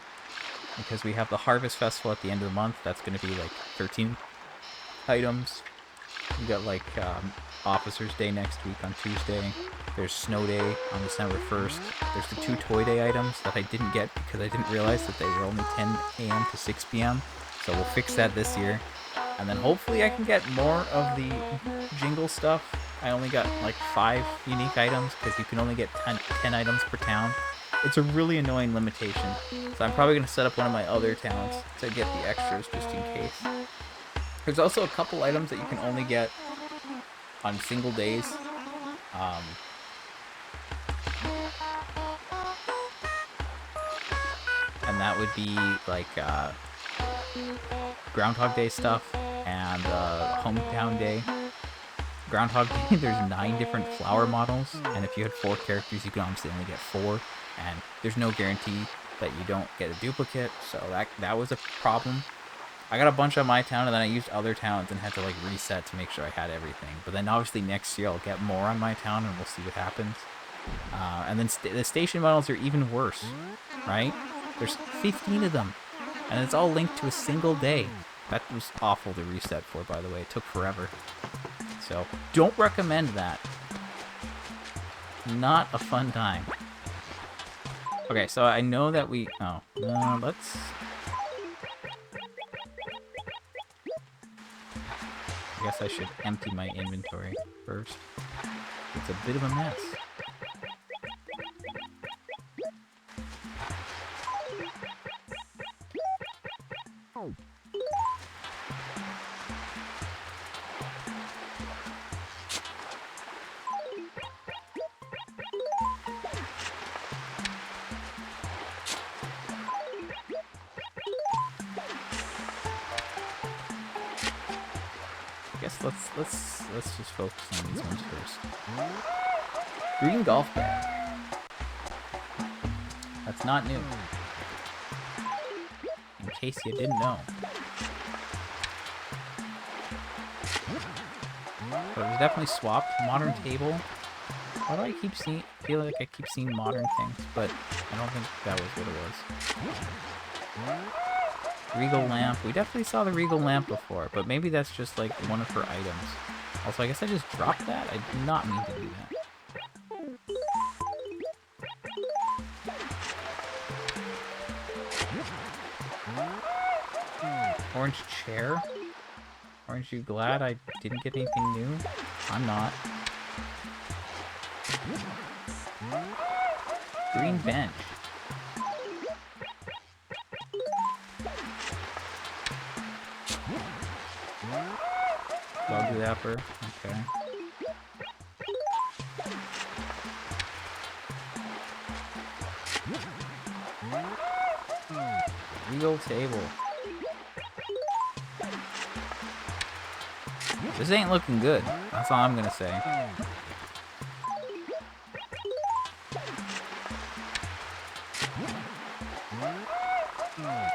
because we have the Harvest Festival at the end of the month. That's gonna be like 13 items. We got like Officers Day next week on Tuesday. There's Snow Day on December 1st. There's the 2 Toy Day items that I didn't get because I didn't realize that they were only 10 a.m. to 6 p.m. So we'll fix that this year. And then hopefully I can get more of the jingle stuff. I only got like 5 unique items because you can only get 10 items per town. It's a really annoying limitation. So I'm probably going to set up one of my other towns to get the extras just in case. There's also a couple items that you can only get on single days. And that would be like Groundhog Day stuff and Hometown Day. Groundhog Day, there's 9 different flower models, and if you had 4 characters, you can obviously only get 4, and there's no guarantee that you don't get a duplicate, so that was a problem. I got a bunch on my town, and then I used other towns and had to like reset to make sure I had everything. But then obviously next year I'll get more on my town, and we'll see what happens. And then the station models are even worse, right? There's 15 of them, and it's all linked to a single day. That was awful to reset for, by the way. It took forever. So, don't recommend that. Not a fun time. Okay, so I know that we... Oh, let's... I guess I should empty my inventory first. It's a bit of a mess. Let's just focus on these ones first. Green golf bag. That's not new. In case you didn't know. But it was definitely swapped. Modern table. Why do I feel like I keep seeing modern things, but I don't think that was what it was. Regal lamp. We definitely saw the Regal lamp before, but maybe that's just like one of her items. Also, I guess I just dropped that? I did not mean to do that. Orange chair? Aren't you glad I didn't get anything new? I'm not. Green bench. Dog zapper. Okay. Regal table. This ain't looking good. That's all I'm gonna say.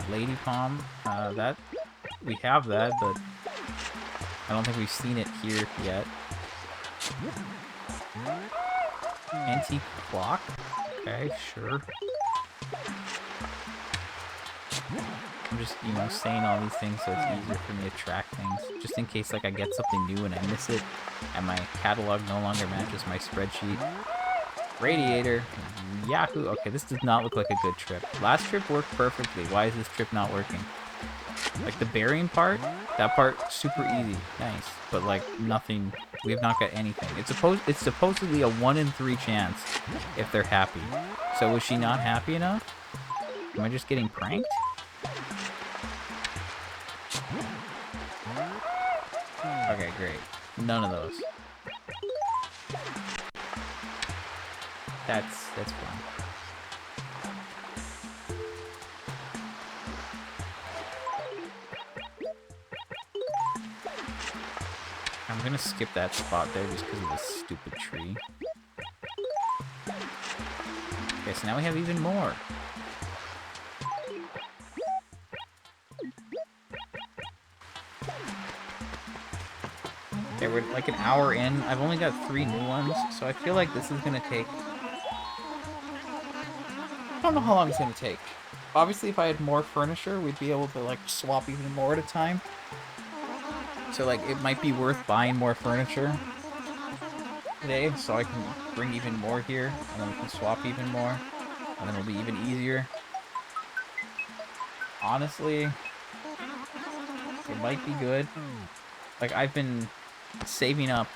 Lady palm. That we have that, but I don't think we've seen it here yet. Antique clock. Okay, sure. I'm just, saying all these things so it's easier for me to track things. Just in case, like, I get something new and I miss it, and my catalog no longer matches my spreadsheet. Radiator. Yahoo! Okay, this does not look like a good trip. Last trip worked perfectly. Why is this trip not working? Like, the burying part? That part, super easy. Nice. But, like, nothing. We have not got anything. It's supposedly a 1 in 3 chance if they're happy. So, was she not happy enough? Am I just getting pranked? Okay, great. None of those. That's fine. I'm gonna skip that spot there just because of this stupid tree. Okay, so now we have even more. Okay, we're like an hour in. I've only got 3 new ones, so I feel like this is gonna take... I don't know how long it's gonna take. Obviously, if I had more furniture, we'd be able to, like, swap even more at a time. So, like, it might be worth buying more furniture today, so I can bring even more here, and then we can swap even more, and then it'll be even easier. Honestly, it might be good. Like, I've been saving up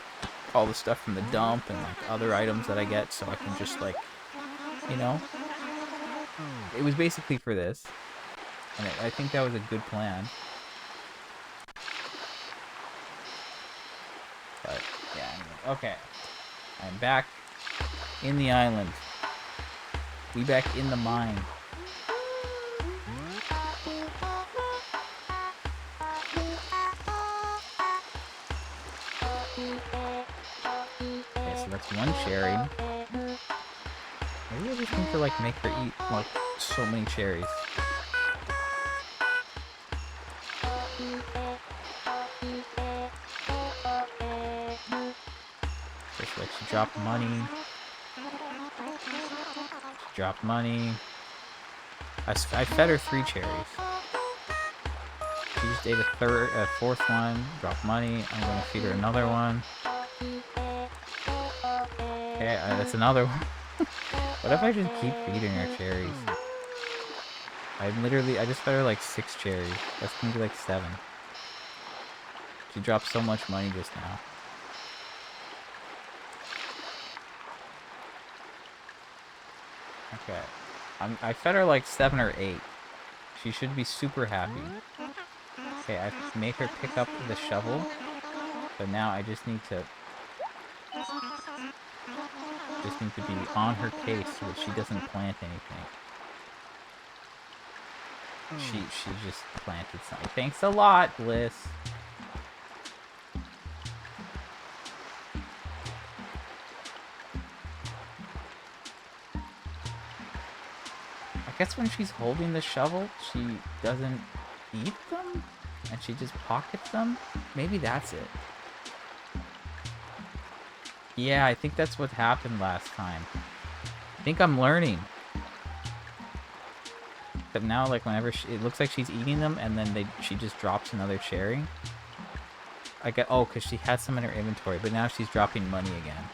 all the stuff from the dump and, like, other items that I get, so I can just, like, you know, it was basically for this, and I think that was a good plan. But, yeah, anyway. Okay. I'm back in the island. We back in the mine. Okay, so that's one cherry. Maybe I just need to, like, make her eat, like, so many cherries. Okay, so, like, she dropped money. She dropped money. I fed her 3 cherries. She just ate a fourth one. Dropped money. I'm gonna feed her another one. Okay, that's another one. What if I just keep feeding her cherries? I just fed her like 6 cherries. That's gonna be like 7. She dropped so much money just now. Okay. I fed her like 7 or 8. She should be super happy. Okay, I've made her pick up the shovel. But now I just need to be on her case so that she doesn't plant anything. She just planted something. Thanks a lot, Bliss. I guess when she's holding the shovel, she doesn't eat them? And she just pockets them? Maybe that's it. Yeah, I think that's what happened last time. I think I'm learning. But now, like, whenever it looks like she's eating them, and then she just drops another cherry. Oh, because she had some in her inventory, but now she's dropping money again.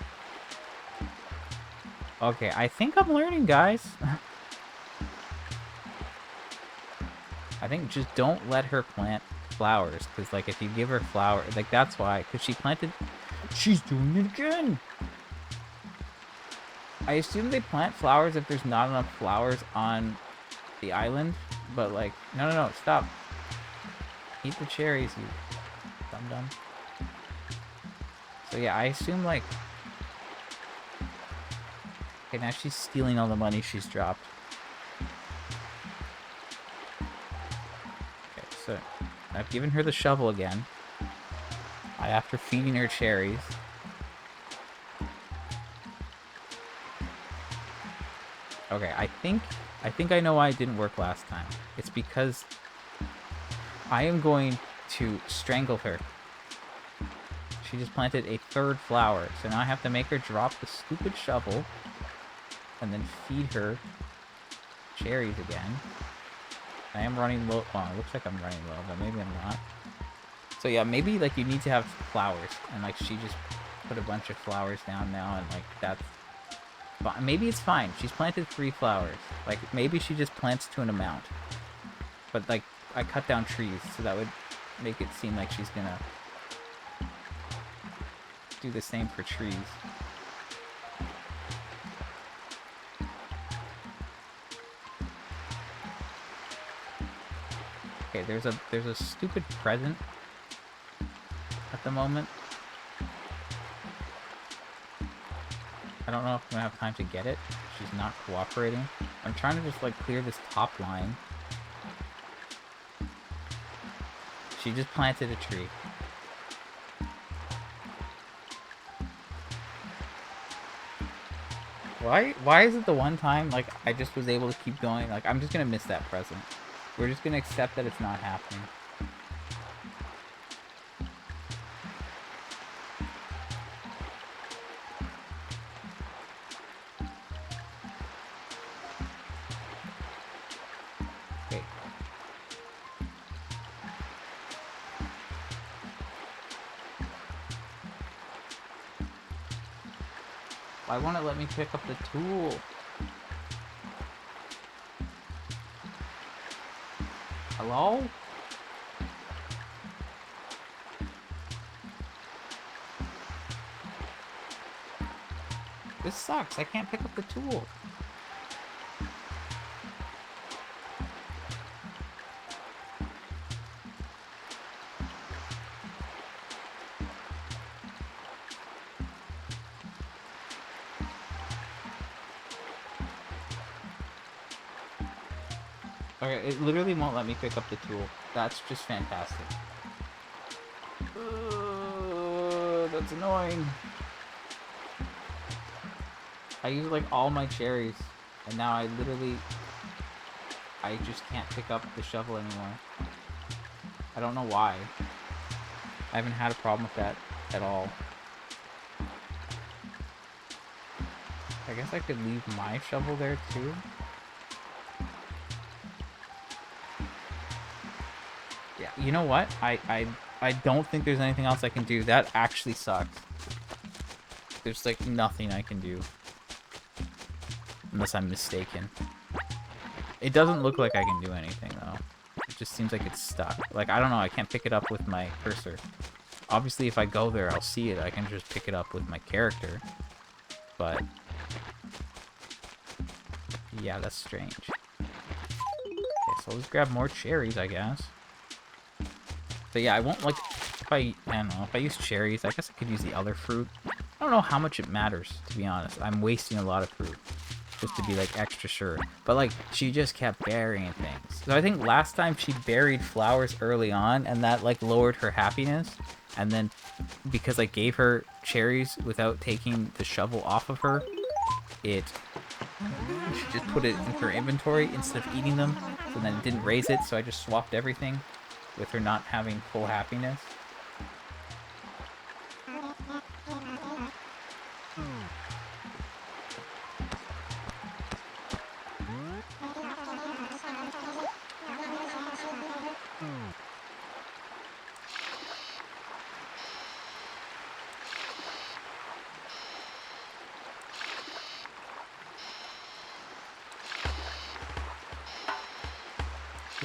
Okay, I think I'm learning, guys. I think just don't let her plant flowers, because, like, if you give her flowers, like, that's why, because she planted... She's doing it again! I assume they plant flowers if there's not enough flowers on the island, but, like, no, stop. Eat the cherries, you dum-dum. So, yeah, I assume, like... Okay, now she's stealing all the money she's dropped. Okay, so I've given her the shovel again. After feeding her cherries. Okay, I think I know why it didn't work last time. It's because I am going to strangle her. She just planted a 3rd flower, so now I have to make her drop the stupid shovel and then feed her cherries again. I am running low. Well, it looks like I'm running low, but maybe I'm not. So yeah, maybe, like, you need to have flowers, and, like, she just put a bunch of flowers down now, and, like, that's fine. Maybe it's fine. She's planted 3 flowers. Like, maybe she just plants to an amount. But, like, I cut down trees, so that would make it seem like she's gonna do the same for trees. Okay, there's a stupid present at the moment. I don't know if I'm gonna have time to get it. She's not cooperating. I'm trying to just, like, clear this top line. She just planted a tree. Why is it the one time, like, I just was able to keep going? Like, I'm just gonna miss that present. We're just gonna accept that it's not happening. Why won't it let me pick up the tool? Hello? This sucks. I can't pick up the tool. Okay, it literally won't let me pick up the tool. That's just fantastic. That's annoying. I used like all my cherries, and now I just can't pick up the shovel anymore. I don't know why. I haven't had a problem with that at all. I guess I could leave my shovel there too. Yeah, you know what? I don't think there's anything else I can do. That actually sucks. There's like nothing I can do. Unless I'm mistaken. It doesn't look like I can do anything though. It just seems like it's stuck. Like, I don't know, I can't pick it up with my cursor. Obviously if I go there I'll see it. I can just pick it up with my character. But yeah, that's strange. Okay, so let's grab more cherries, I guess. But yeah, I won't like I don't know, if I use cherries, I guess I could use the other fruit. I don't know how much it matters, to be honest. I'm wasting a lot of fruit. Just to be like extra sure. But like, she just kept burying things. So I think last time she buried flowers early on, and that like lowered her happiness. And then because I gave her cherries without taking the shovel off of her, she just put it in her inventory instead of eating them. So then it didn't raise it, so I just swapped everything with her not having full happiness.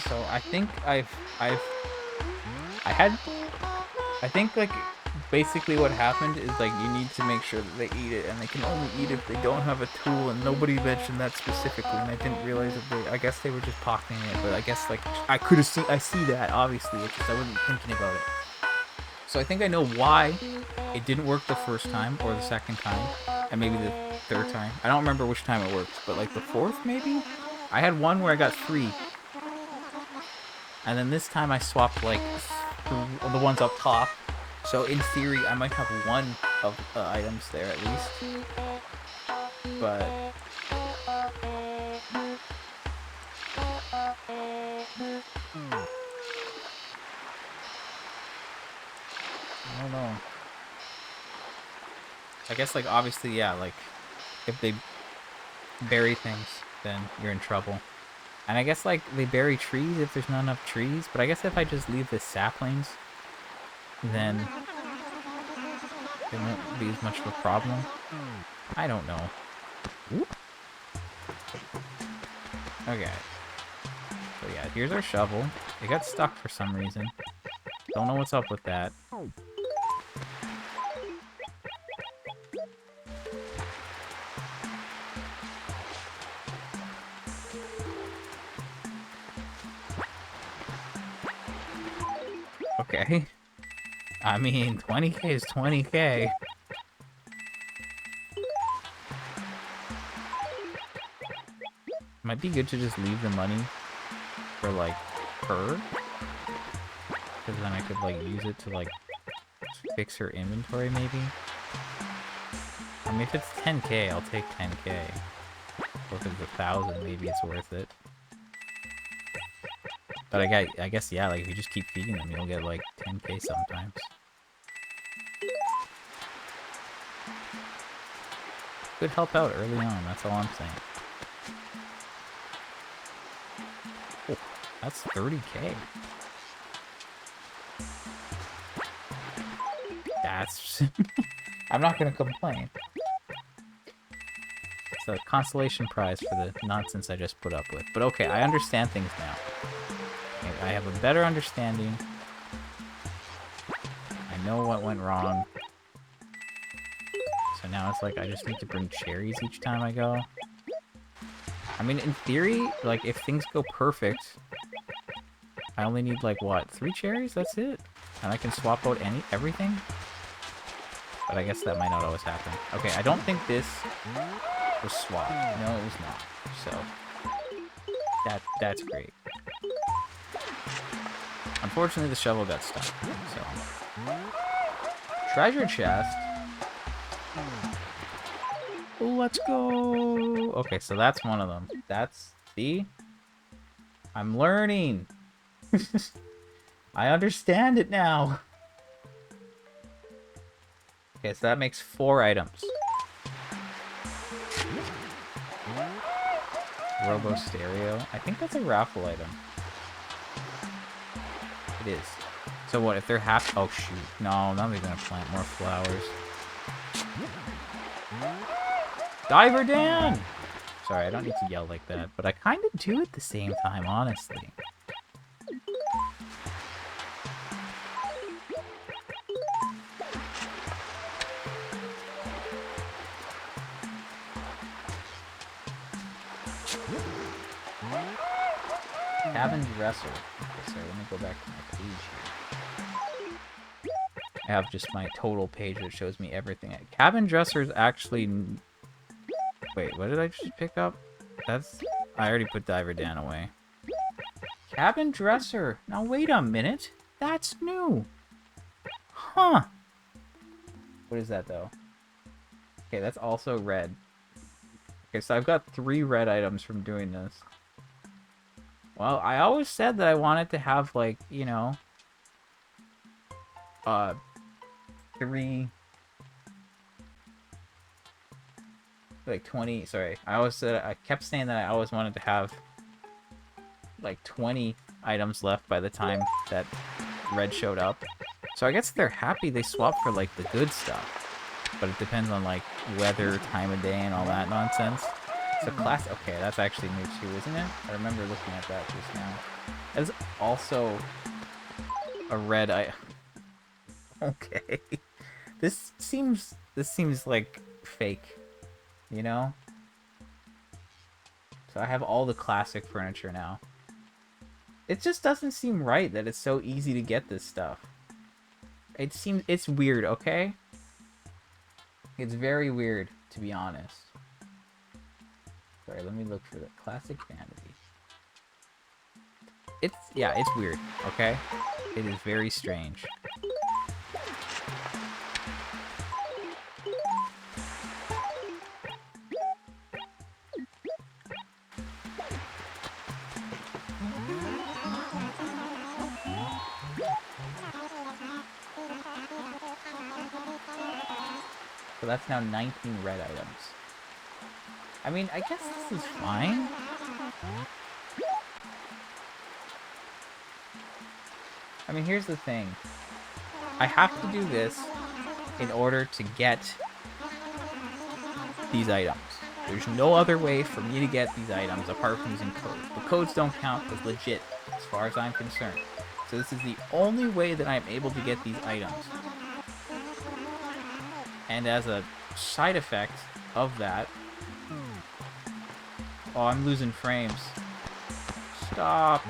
So I think I think like basically what happened is like you need to make sure that they eat it, and they can only eat if they don't have a tool, and nobody mentioned that specifically, and I didn't realize that I guess they were just pocketing it, but I guess like I could have seen, I see that obviously, it's just I wasn't thinking about it. So I think I know why it didn't work the first time or the second time, and maybe the third time. I don't remember which time it worked, but like the fourth maybe? I had one where I got 3. And then this time I swapped like the ones up top. So in theory, I might have one of the items there at least. But I don't know. I guess like obviously, yeah, like if they bury things, then you're in trouble. And I guess like they bury trees if there's not enough trees. But I guess if I just leave the saplings, then it won't be as much of a problem. I don't know. Okay. So yeah, here's our shovel. It got stuck for some reason. Don't know what's up with that. Okay. I mean, 20k is 20k. Might be good to just leave the money for, like, her. Because then I could, like, use it to, like, fix her inventory, maybe. I mean, if it's 10k, I'll take 10k. Or if it's 1,000, maybe it's worth it. But I guess, yeah, like, if you just keep feeding them, you'll get, like, 10k sometimes. Could help out early on, that's all I'm saying. Oh, that's 30k. That's... I'm not gonna complain. It's a consolation prize for the nonsense I just put up with. But okay, I understand things now. Okay, I have a better understanding. I know what went wrong. So now it's like I just need to bring cherries each time I go. I mean, in theory, like, if things go perfect, I only need, like, what, 3 cherries? That's it? And I can swap out everything? But I guess that might not always happen. Okay, I don't think this was swapped. No, it was not. So, that's great. Unfortunately, the shovel got stuck. So, treasure chest. Let's go. Okay, so that's one of them. See? I'm learning. I understand it now. Okay, so that makes 4 items. Robo Stereo. I think that's a raffle item. It is. So what, if they're half... Oh, shoot. No, now they're gonna plant more flowers. Diver Dan! Sorry, I don't need to yell like that, but I kind of do at the same time, honestly. Cabin dresser. Okay, sorry, let me go back to my page here. I have just my total page that shows me everything. Cabin dresser is actually... Wait, what did I just pick up? That's... I already put Diver Dan away. Cabin dresser. Now wait a minute. That's new. Huh. What is that, though? Okay, that's also red. Okay, so I've got 3 red items from doing this. Well, I always said that I wanted to have, like, you know... 3... Like 20, sorry. I kept saying that I always wanted to have like 20 items left by the time that red showed up. So I guess they're happy they swapped for like the good stuff. But it depends on like weather, time of day, and all that nonsense. So class, okay, that's actually new too, isn't it? I remember looking at that just now. That's also a red Okay. This seems like fake. You know? So I have all the classic furniture now. It just doesn't seem right that it's so easy to get this stuff. It's weird, okay? It's very weird, to be honest. Sorry, let me look for the classic vanity. It's weird, okay? It is very strange. So that's now 19 red items. I mean, I guess this is fine. I mean, here's the thing. I have to do this in order to get these items. There's no other way for me to get these items apart from using codes. The codes don't count as legit, as far as I'm concerned. So this is the only way that I'm able to get these items. And as a side effect of that... Oh, I'm losing frames. Stop.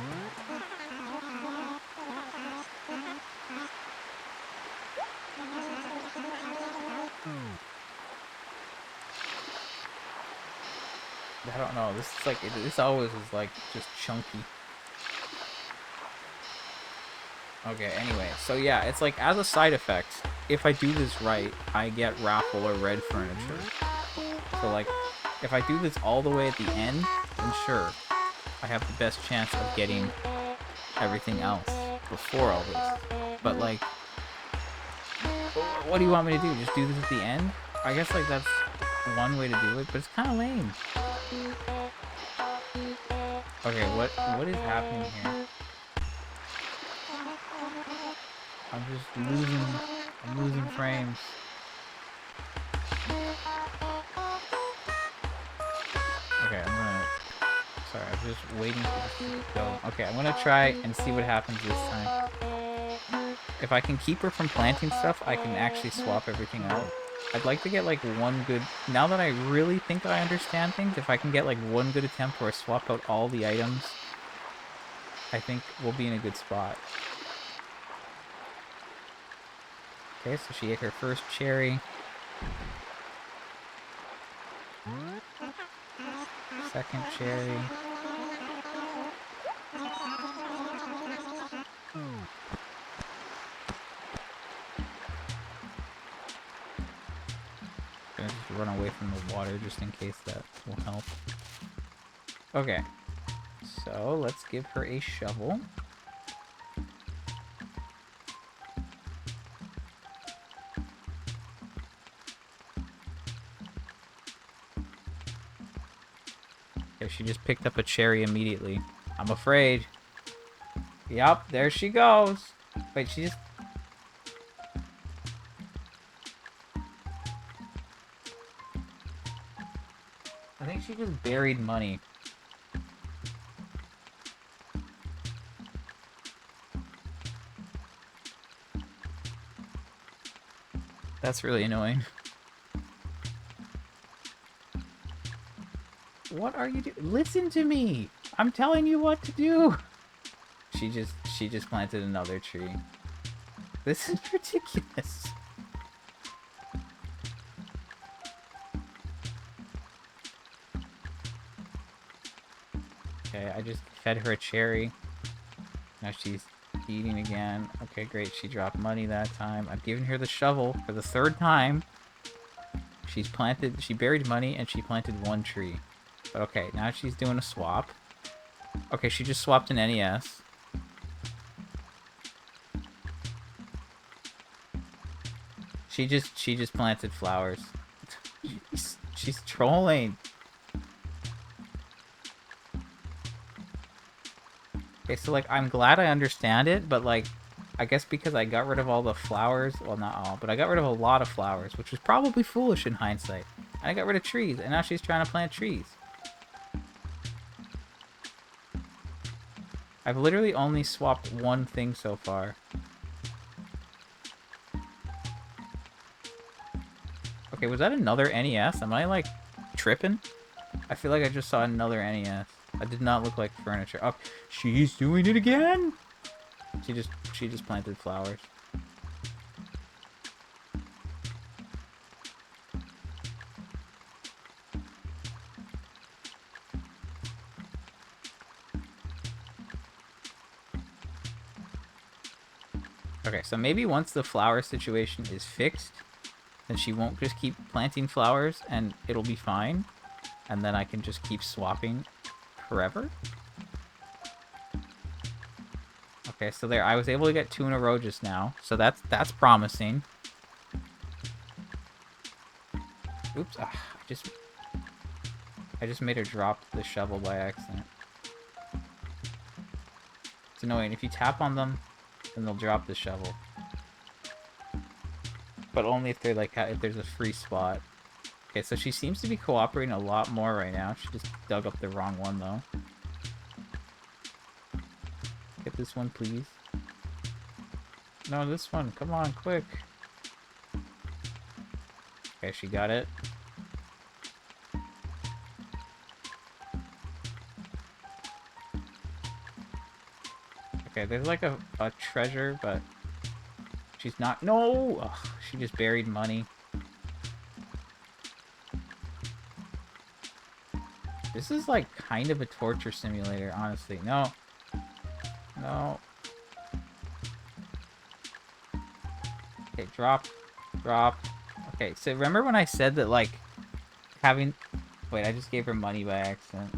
I don't know. This is like... This always is like just chunky. Okay, anyway. So yeah, it's like as a side effect, if I do this right, I get raffle or red furniture. So like, if I do this all the way at the end, then sure, I have the best chance of getting everything else before all this. But like, what do you want me to do? Just do this at the end? I guess like that's one way to do it, but it's kind of lame. Okay, what is happening here? I'm losing frames. just waiting for this to go. Okay, I'm gonna try and see what happens this time. If I can keep her from planting stuff, I can actually swap everything out. I'd like to get like one good... Now that I really think I understand things, if I can get like one good attempt where I swap out all the items, I think we'll be in a good spot. Okay, so she ate her first cherry. Second cherry. Gonna just run away from the water just in case that will help. Okay, so let's give her a shovel. Okay, she just picked up a cherry immediately. I'm afraid. Yup, there she goes. Wait, she just... I think she just buried money. That's really annoying. What are you doing? Listen to me! I'm telling you what to do! She just planted another tree. This is ridiculous. Okay, I just fed her a cherry. Now she's eating again. Okay, great. She dropped money that time. I've given her the shovel for the third time. She buried money and she planted one tree. But okay, now she's doing a swap. Okay, she just swapped an NES. She just planted flowers. She's trolling. Okay, so like I'm glad I understand it, but like I guess because I got rid of all the flowers, well not all, but I got rid of a lot of flowers, which was probably foolish in hindsight. And I got rid of trees, and now she's trying to plant trees. I've literally only swapped one thing so far. Okay, was that another NES? Am I, like, tripping? I feel like I just saw another NES. That did not look like furniture. Oh, she's doing it again? She just planted flowers. Okay, so maybe once the flower situation is fixed, then she won't just keep planting flowers and it'll be fine. And then I can just keep swapping forever. Okay, so there, I was able to get 2 in a row just now. So that's promising. Oops, I just made her drop the shovel by accident. It's annoying. If you tap on them, then they'll drop the shovel. But only if they're like, if there's a free spot. Okay, so she seems to be cooperating a lot more right now. She just dug up the wrong one, though. Get this one, please. No, this one. Come on, quick. Okay, she got it. Okay, there's like a treasure, but she's not... No! Ugh, she just buried money. This is like kind of a torture simulator, honestly. No. No. Okay, drop. Drop. Okay, so remember when I said that, like, having... Wait, I just gave her money by accident.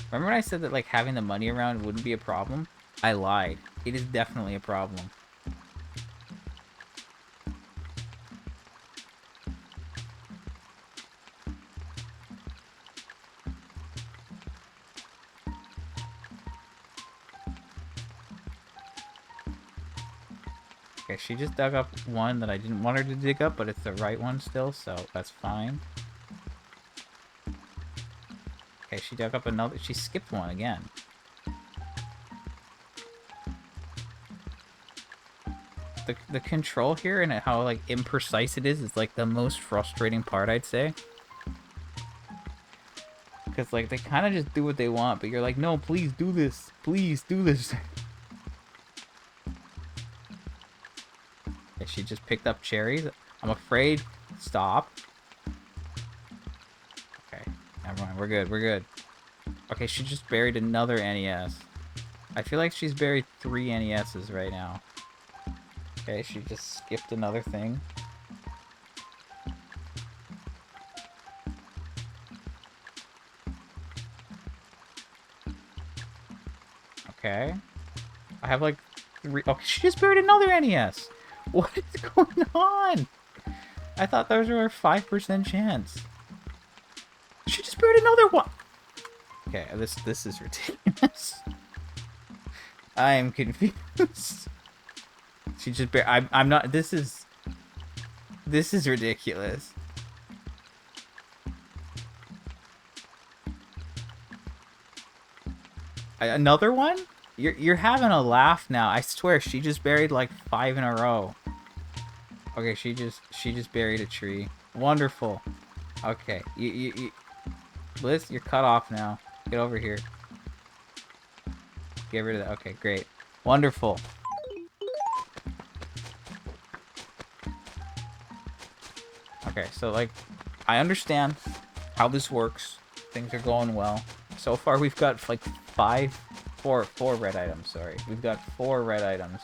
Remember when I said that, like, having the money around wouldn't be a problem? I lied. It is definitely a problem. Okay, she just dug up one that I didn't want her to dig up, but it's the right one still, so that's fine. Okay, Okay, she dug up another. She skipped one again. The control here and how like imprecise it is like the most frustrating part, I'd say. Because like they kind of just do what they want, but you're like, no, please do this. Please do this. Okay, she just picked up cherries. I'm afraid. Stop. Okay, never mind. We're good. We're good. Okay, she just buried another NES. I feel like she's buried 3 NESs right now. Okay, she just skipped another thing. Okay. I have like 3... Oh, she just buried another NES! What is going on? I thought those were a 5% chance. She just buried another one! Okay, this is ridiculous. I am confused. She just buried... I'm not... This is ridiculous. Another one? You're having a laugh now. I swear, she just buried like 5 in a row. Okay, she just buried a tree. Wonderful. Okay, you Liz, you're cut off now. Get over here. Get rid of that. Okay, great. Wonderful. Okay, so like, I understand how this works. Things are going well. So far, we've got like four red items. Sorry, we've got 4 red items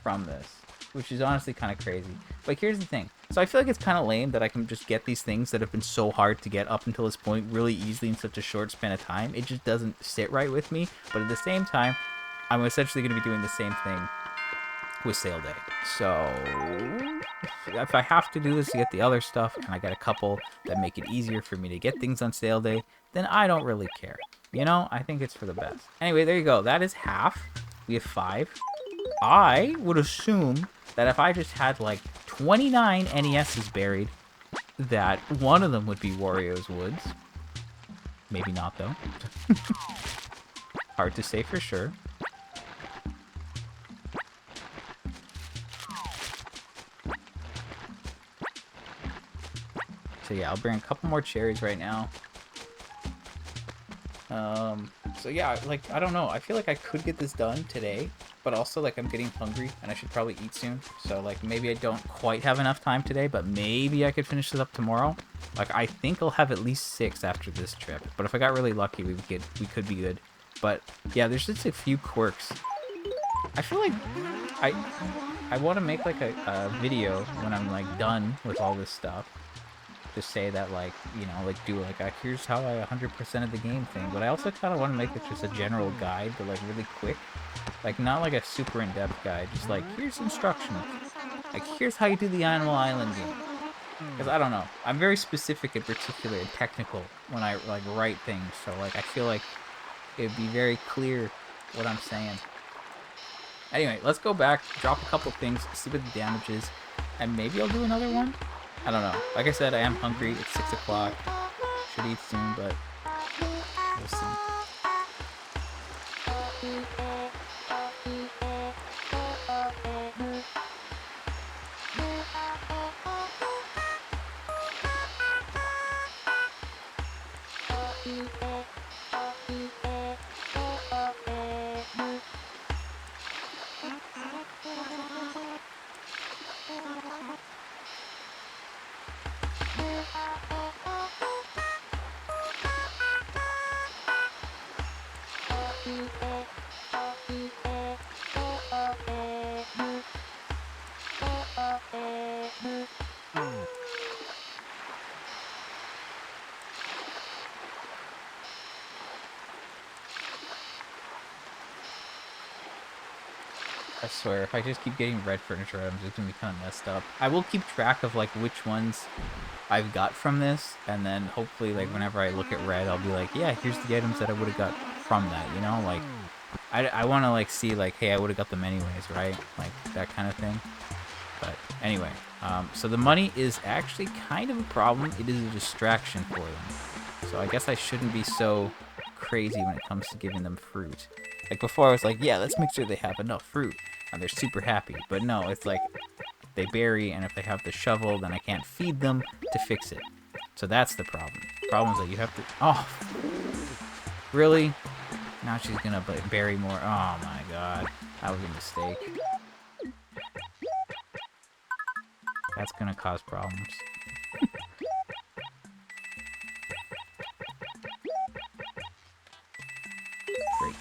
from this, which is honestly kind of crazy. But here's the thing. So I feel like it's kind of lame that I can just get these things that have been so hard to get up until this point really easily in such a short span of time. It just doesn't sit right with me. But at the same time, I'm essentially going to be doing the same thing with sale day. So if I have to do this to get the other stuff, and I got a couple that make it easier for me to get things on sale day, then I don't really care. You know, I think it's for the best. Anyway, there you go. That is half. We have 5. I would assume that if I just had like 29 NESs buried, that one of them would be Wario's Woods. Maybe not, though. Hard to say for sure. So yeah, I'll bring a couple more cherries right now. So yeah, like, I don't know. I feel like I could get this done today, but also, like, I'm getting hungry, and I should probably eat soon. So, like, maybe I don't quite have enough time today, but maybe I could finish this up tomorrow. Like, I think I'll have at least 6 after this trip. But if I got really lucky, we could be good. But, yeah, there's just a few quirks. I feel like I want to make, like, a video when I'm, like, done with all this stuff. To say that, like, you know, like, do like a here's how I 100% of the game thing, but I also kind of want to make it just a general guide, but like really quick, like not like a super in-depth guide, just like here's instructions, like here's how you do the Animal Island game. Because I don't know, I'm very specific and particular and technical when I like write things, so like I feel like it'd be very clear what I'm saying. Anyway, let's go back, drop a couple things, see what the damage is, and maybe I'll do another one. I don't know. Like I said, I am hungry. It's 6 o'clock. Should eat soon, but we'll see. I swear, if I just keep getting red furniture items, it's gonna be kind of messed up. I will keep track of, like, which ones I've got from this, and then hopefully, like, whenever I look at red, I'll be like, yeah, here's the items that I would have got from that, you know? Like, I want to, like, see, like, hey, I would have got them anyways, right? Like, that kind of thing. But, anyway, so the money is actually kind of a problem. It is a distraction for them. So I guess I shouldn't be so crazy when it comes to giving them fruit. Like before I was like, yeah, let's make sure they have enough fruit. And they're super happy. But no, it's like they bury, and if they have the shovel, then I can't feed them to fix it. So that's the problem. The problem is that you have to... Oh! Really? Now she's gonna bury more. Oh my god. That was a mistake. That's gonna cause problems. Great.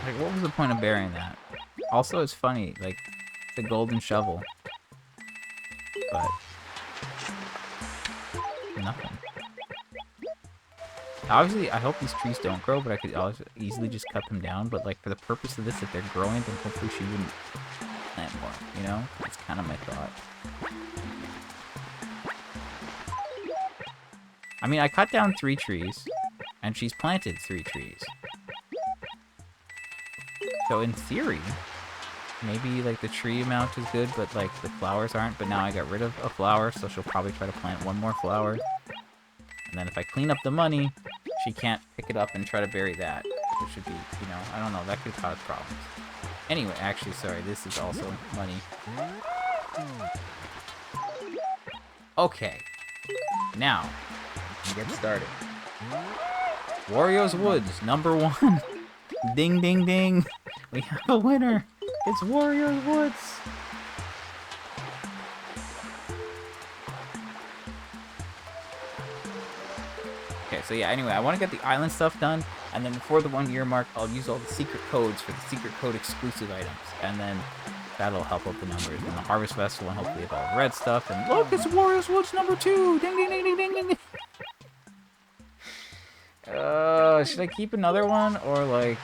Like, what was the point of burying that? Also, it's funny, like, the golden shovel. But... nothing. Obviously, I hope these trees don't grow, but I could easily just cut them down. But, like, for the purpose of this, if they're growing, then hopefully she wouldn't plant more, you know? That's kind of my thought. I mean, I cut down 3 trees, and she's planted 3 trees. So, in theory, maybe, like, the tree amount is good, but, like, the flowers aren't. But now I got rid of a flower, so she'll probably try to plant 1 more flower. And then if I clean up the money, she can't pick it up and try to bury that. Which should be, you know, I don't know, that could cause problems. Anyway, actually, sorry, this is also money. Okay. Now, we can get started. Wario's Woods, #1. Ding, ding, ding. We have a winner. It's Wario's Woods. Okay, so yeah, anyway, I want to get the island stuff done, and then before the 1 year mark, I'll use all the secret codes for the secret code exclusive items, and then that'll help out the numbers. And the Harvest Festival, and hopefully have all the red stuff, and look, it's Wario's Woods #2! Ding, ding, ding, ding, ding, ding, ding! Should I keep another one, or like...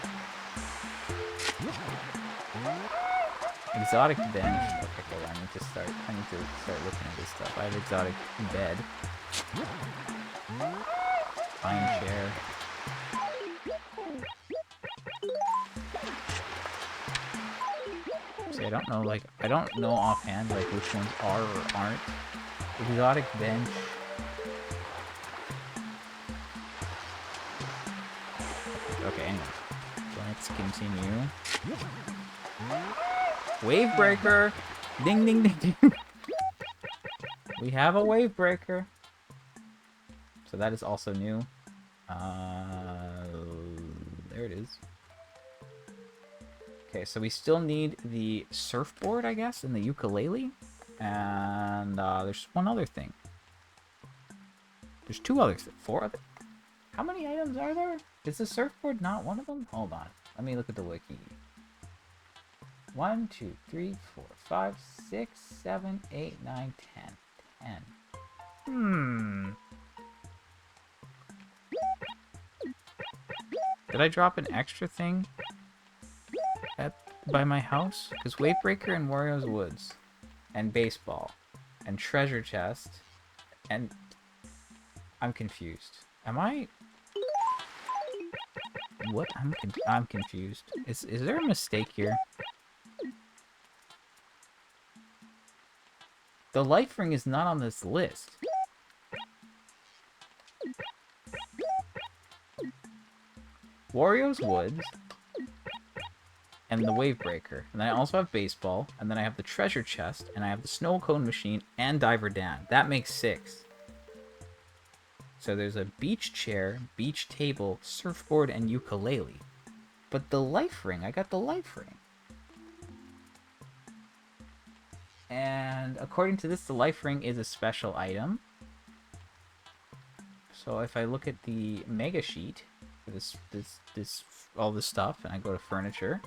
Exotic bench. Okay, hold on, I need to start looking at this stuff. I have exotic bed. Fine chair. See, I don't know offhand, like, which ones are or aren't. Exotic bench. Okay, anyway. Let's continue. Wave breaker! Ding, ding, ding, ding! We have a wave breaker. So that is also new. There it is. Okay, so we still need the surfboard, I guess, and the ukulele. And there's one other thing. There's 2 other things. 4 other... How many items are there? Is the surfboard not one of them? Hold on. Let me look at the wiki. 1, 2, 3, 4, 5, 6, 7, 8, 9, 10. 10. Did I drop an extra thing by my house? Because Wavebreaker and Wario's Woods, and baseball, and treasure chest, and I'm confused. Am I? What? I'm confused. Is there a mistake here? The life ring is not on this list. Wario's Woods, and the Wave Breaker. And then I also have baseball, and then I have the treasure chest, and I have the snow cone machine, and Diver Dan. That makes 6. So there's a beach chair, beach table, surfboard, and ukulele. But the life ring, I got the life ring. And according to this, the life ring is a special item. So if I look at the mega sheet, all this stuff, and I go to furniture,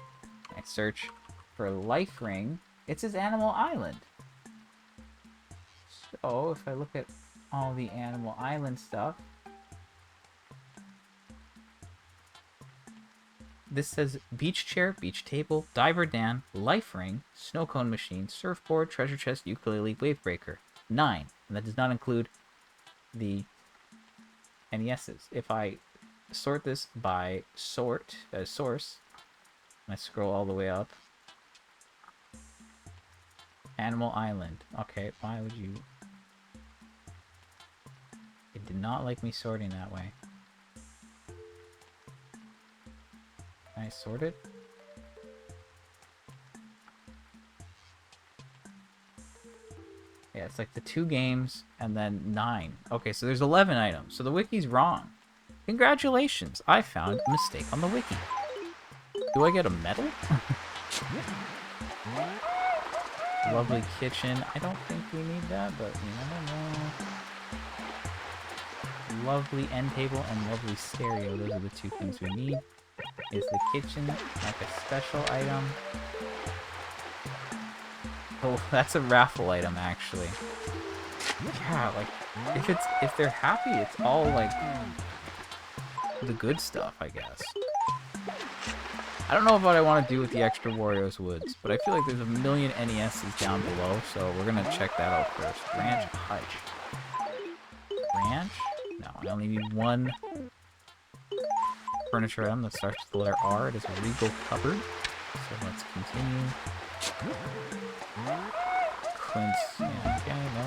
I search for life ring, it says Animal Island. So if I look at all the Animal Island stuff, this says beach chair, beach table, diver Dan, life ring, snow cone machine, surfboard, treasure chest, ukulele, wave breaker. 9. And that does not include the NESs. If I sort this by source, and I scroll all the way up. Animal Island. Okay, why would you... It did not like me sorting that way. Can I sort it? Yeah, it's like the 2 games and then 9. Okay, so there's 11 items. So the wiki's wrong. Congratulations, I found a mistake on the wiki. Do I get a medal? Lovely kitchen. I don't think we need that, but you never know. Lovely end table and lovely stereo. Those are the 2 things we need. Is the kitchen like a special item? Oh, that's a raffle item, actually. Yeah, like, if they're happy, it's all, like, the good stuff, I guess. I don't know what I want to do with the extra Wario's Woods, but I feel like there's a million NESs down below, so we're gonna check that out first. Ranch Hutch. Ranch? No, I only need 1 furniture item that starts with the letter R. It is a regal cupboard. So let's continue. Quince. Yeah, okay, no.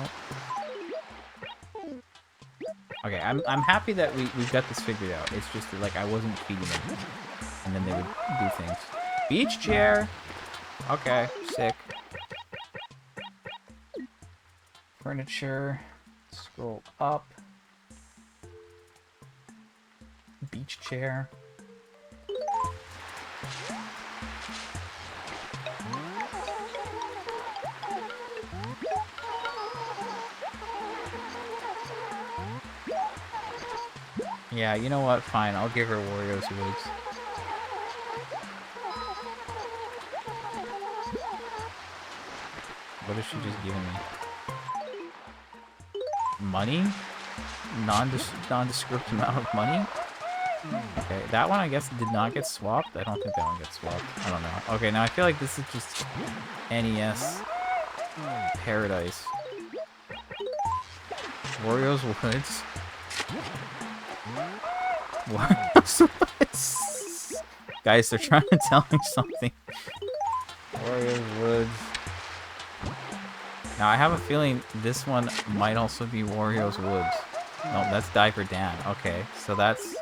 Okay, I'm happy that we've got this figured out. It's just that, like, I wasn't feeding them, and then they would do things. Beach chair. Okay, sick. Furniture. Scroll up. Beach chair. Yeah, you know what? Fine, I'll give her Wario's Woods. What has she just given me? Money? Nondescript amount of money? Okay, that one I guess did not get swapped. I don't think that one gets swapped. I don't know. Okay, now I feel like this is just NES paradise. Wario's Woods. Wario's Woods. Guys, they're trying to tell me something. Wario's Woods. Now I have a feeling this one might also be Wario's Woods. No, that's Diver Dan. Okay, so that's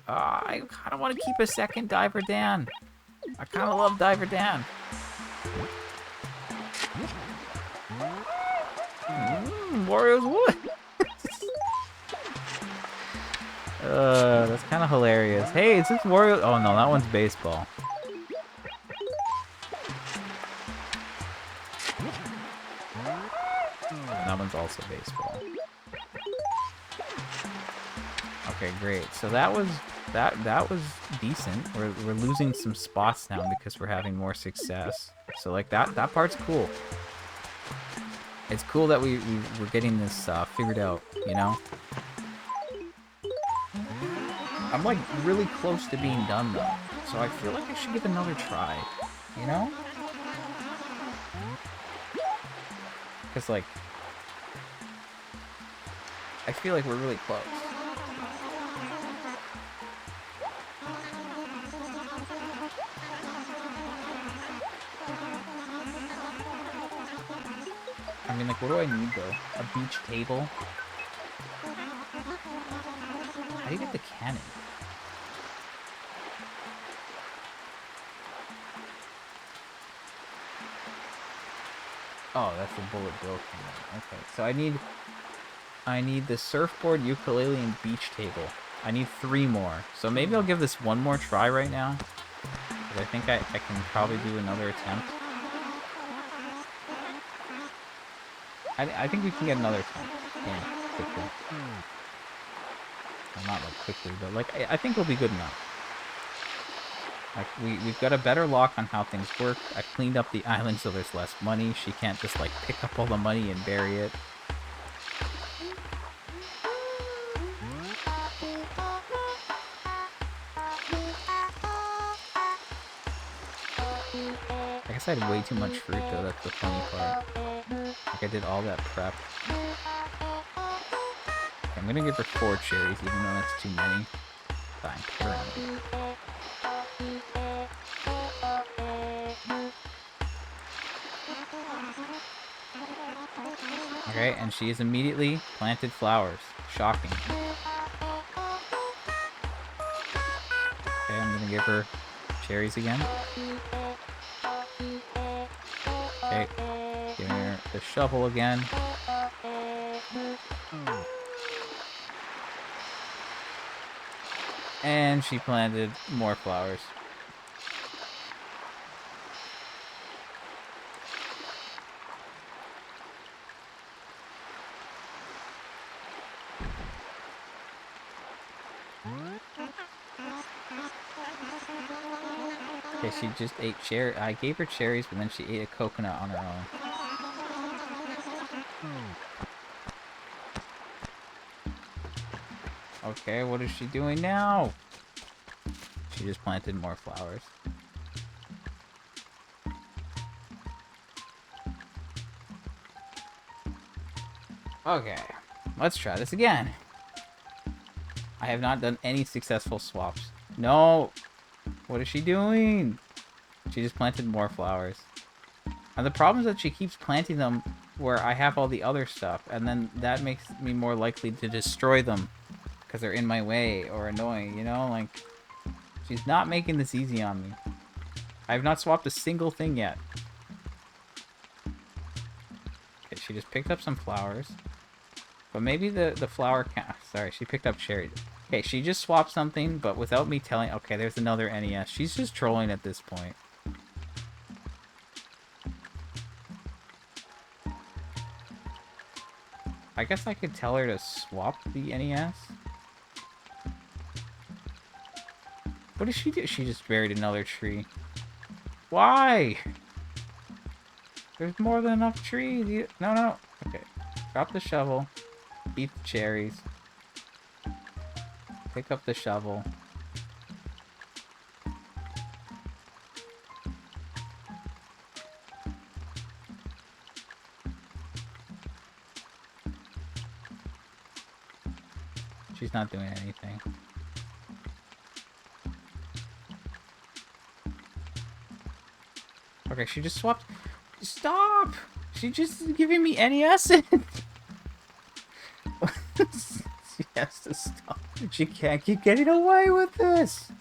I kind of want to keep a second Diver Dan. I kind of love Diver Dan. Wario's Woods. That's kind of hilarious. Hey, is this Wario? Oh no, that one's baseball. That one's also baseball. Okay, great. So that was decent. We're losing some spots now because we're having more success. So like that part's cool. It's cool that we're getting this figured out, you know? I'm like really close to being done though. So I feel like I should give another try, you know? Cause like I feel like we're really close. I mean, like, what do I need, though? A beach table? How do you get the cannon? Oh, that's the bullet bill cannon. Okay, so I need the surfboard, ukulele, and beach table. I need 3 more. So maybe I'll give this one more try right now. Because I think I can probably do another attempt. I think we can get another attempt in quickly. Well, not like quickly, but like I think it'll be good enough. Like we've got a better lock on how things work. I've cleaned up the island so there's less money. She can't just like pick up all the money and bury it. I guess I had way too much fruit though, that's the funny part. Like I did all that prep. Okay, I'm gonna give her 4 cherries, even though that's too many. Fine, put her on. Okay, and she has immediately planted flowers. Shocking. Okay, I'm gonna give her cherries again. Okay, giving her the shovel again. And she planted more flowers. Okay, she just ate cherry. I gave her cherries, but then she ate a coconut on her own. Okay, what is she doing now? She just planted more flowers. Okay, let's try this again. I have not done any successful swaps. No! What is she doing? She just planted more flowers. And the problem is that she keeps planting them where I have all the other stuff, and then that makes me more likely to destroy them because they're in my way or annoying, you know? Like, she's not making this easy on me. I have not swapped a single thing yet. Okay, she just picked up some flowers. But maybe the flower can't... Sorry, she picked up cherries. Okay, she just swapped something, but without me telling... Okay, there's another NES. She's just trolling at this point. I guess I could tell her to swap the NES. What did she do? She just buried another tree. Why? There's more than enough trees. No, no. Okay. Drop the shovel. Eat the cherries. Pick up the shovel. She's not doing anything. Okay, she just swapped. Stop! She's just giving me NES. She has to stop. She can't keep getting away with this.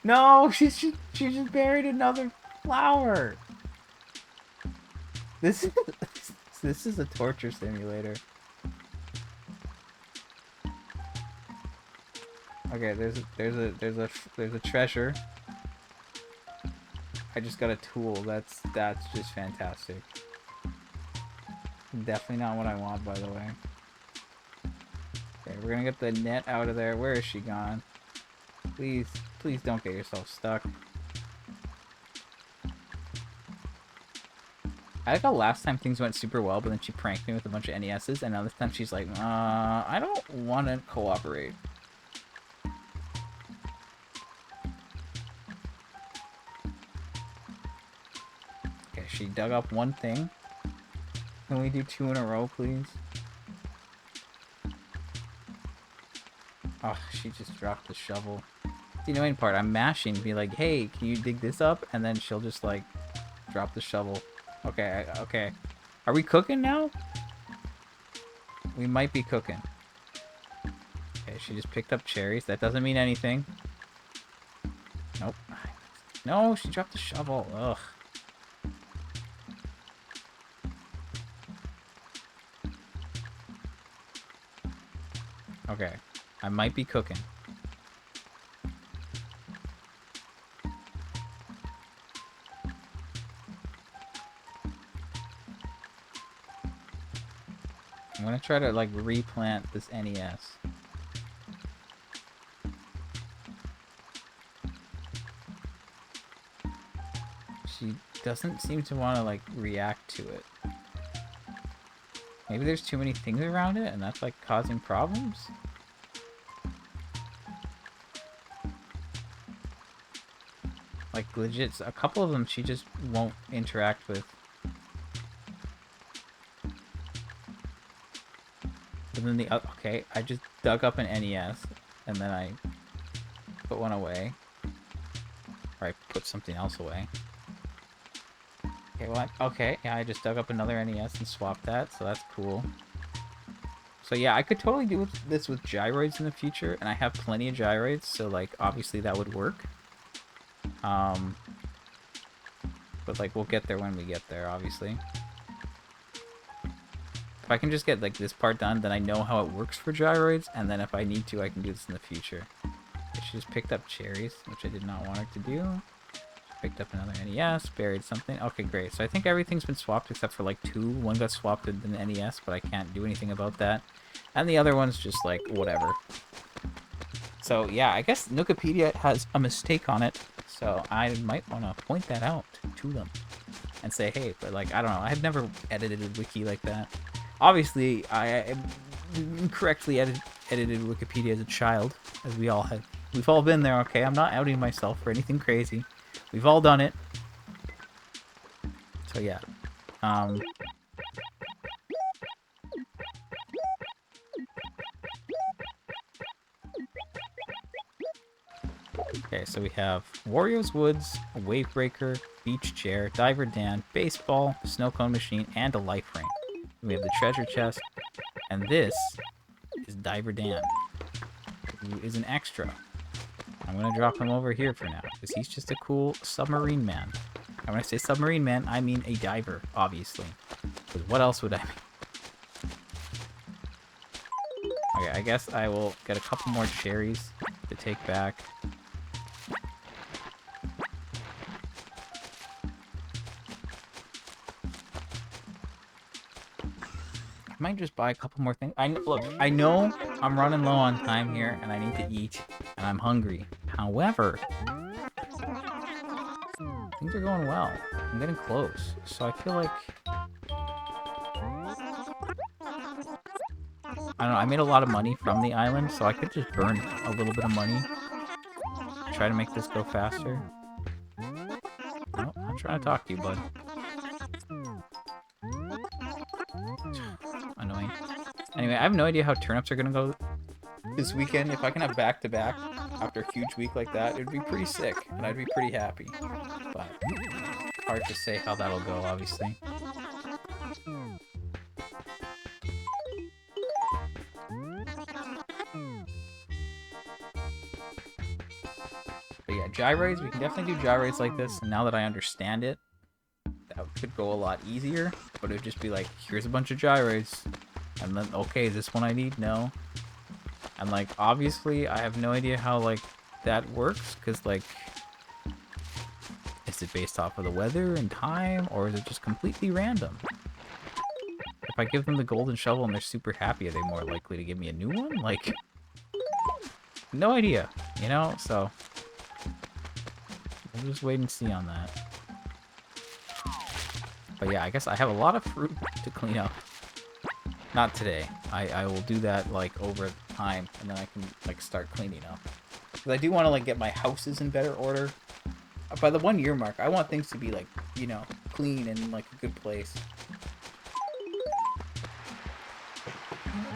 No, she just buried another flower. This is a torture simulator. Okay, there's a treasure. I just got a tool. That's just fantastic. Definitely not what I want, by the way. Okay, we're gonna get the net out of there. Where is she gone? Please, please don't get yourself stuck. I think the last time things went super well, but then she pranked me with a bunch of NESs, and now this time she's like, I don't want to cooperate. Okay, she dug up one thing. Can we do 2 in a row, please? Oh, she just dropped the shovel. The annoying part, I'm mashing to be like, hey, can you dig this up? And then she'll just, like, drop the shovel. Okay, okay. Are we cooking now? We might be cooking. Okay, she just picked up cherries. That doesn't mean anything. Nope. No, she dropped the shovel. Ugh. Okay. I might be cooking. I'm gonna try to, like, replant this NES. She doesn't seem to want to, like, react to it. Maybe there's too many things around it, and that's, like, causing problems? Like, legit, a couple of them she just won't interact with. And then okay, I just dug up an NES, and then I put one away. Or I put something else away. Okay, well, okay, yeah, I just dug up another NES and swapped that, so that's cool. So yeah, I could totally do this with gyroids in the future, and I have plenty of gyroids, so like, obviously that would work. But like, we'll get there when we get there, obviously. If I can just get like this part done, then I know how it works for gyroids, and then if I need to, I can do this in the future. She just picked up cherries, which I did not want her to do. Picked up another NES, buried something. Okay, great. So I think everything's been swapped except for like 2. One got swapped in the NES, but I can't do anything about that. And the other one's just like, whatever. So yeah, I guess Wikipedia has a mistake on it. So I might want to point that out to them. And say, hey, but like, I don't know. I've never edited a wiki like that. Obviously, I incorrectly edited Wikipedia as a child, as we all have. We've all been there, okay? I'm not outing myself for anything crazy. We've all done it. So yeah. Okay, so we have Wario's Woods, a Wave Breaker, Beach Chair, Diver Dan, Baseball, Snow Cone Machine, and a Life Ring. We have the Treasure Chest, and this is Diver Dan, who is an extra. I'm going to drop him over here for now, because he's just a cool submarine man. And when I say submarine man, I mean a diver, obviously. Because what else would I mean? Okay, I guess I will get a couple more cherries to take back. I might just buy a couple more things. Look, I know I'm running low on time here, and I need to eat, and I'm hungry. However, things are going well. I'm getting close, so I feel like... I don't know, I made a lot of money from the island, so I could just burn a little bit of money. Try to make this go faster. No, I'm trying to talk to you, bud. Annoying. Anyway, I have no idea how turnips are gonna go this weekend. If I can have back-to-back after a huge week like that, it would be pretty sick, and I'd be pretty happy. But hard to say how that'll go, obviously. But yeah, gyroids, we can definitely do gyroids like this. And now that I understand it, that could go a lot easier. But it would just be like, here's a bunch of gyroids. And then, okay, is this one I need? No. And like, obviously, I have no idea how like that works. Because like, is it based off of the weather and time? Or is it just completely random? If I give them the golden shovel and they're super happy, are they more likely to give me a new one? Like, no idea, you know? So, we'll just wait and see on that. But yeah, I guess I have a lot of fruit to clean up. Not today. I will do that, like, over time, and then I can, like, start cleaning up. Because I do want to, like, get my houses in better order. By the 1 year mark, I want things to be, like, you know, clean and, like, a good place.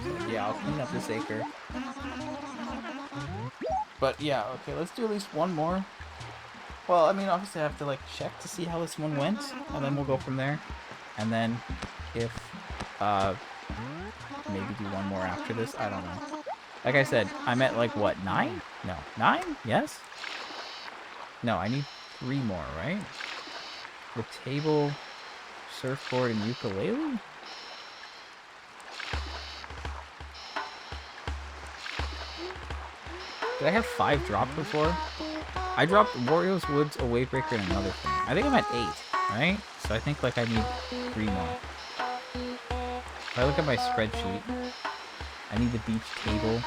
So, yeah, I'll clean up this acre. But, yeah, okay, let's do at least one more. Well, I mean, obviously I have to, like, check to see how this one went, and then we'll go from there. And then, if, maybe do one more after this, I don't know. Like I said, I'm at, like, what, 9? No, 9? Yes? No, I need 3 more, right? The table, surfboard, and ukulele? Did I have 5 dropped before? I dropped Wario's Woods, a Wave Breaker, and another thing. I think I'm at 8, right? So I think, like, I need 3 more. If I look at my spreadsheet, I need the beach table,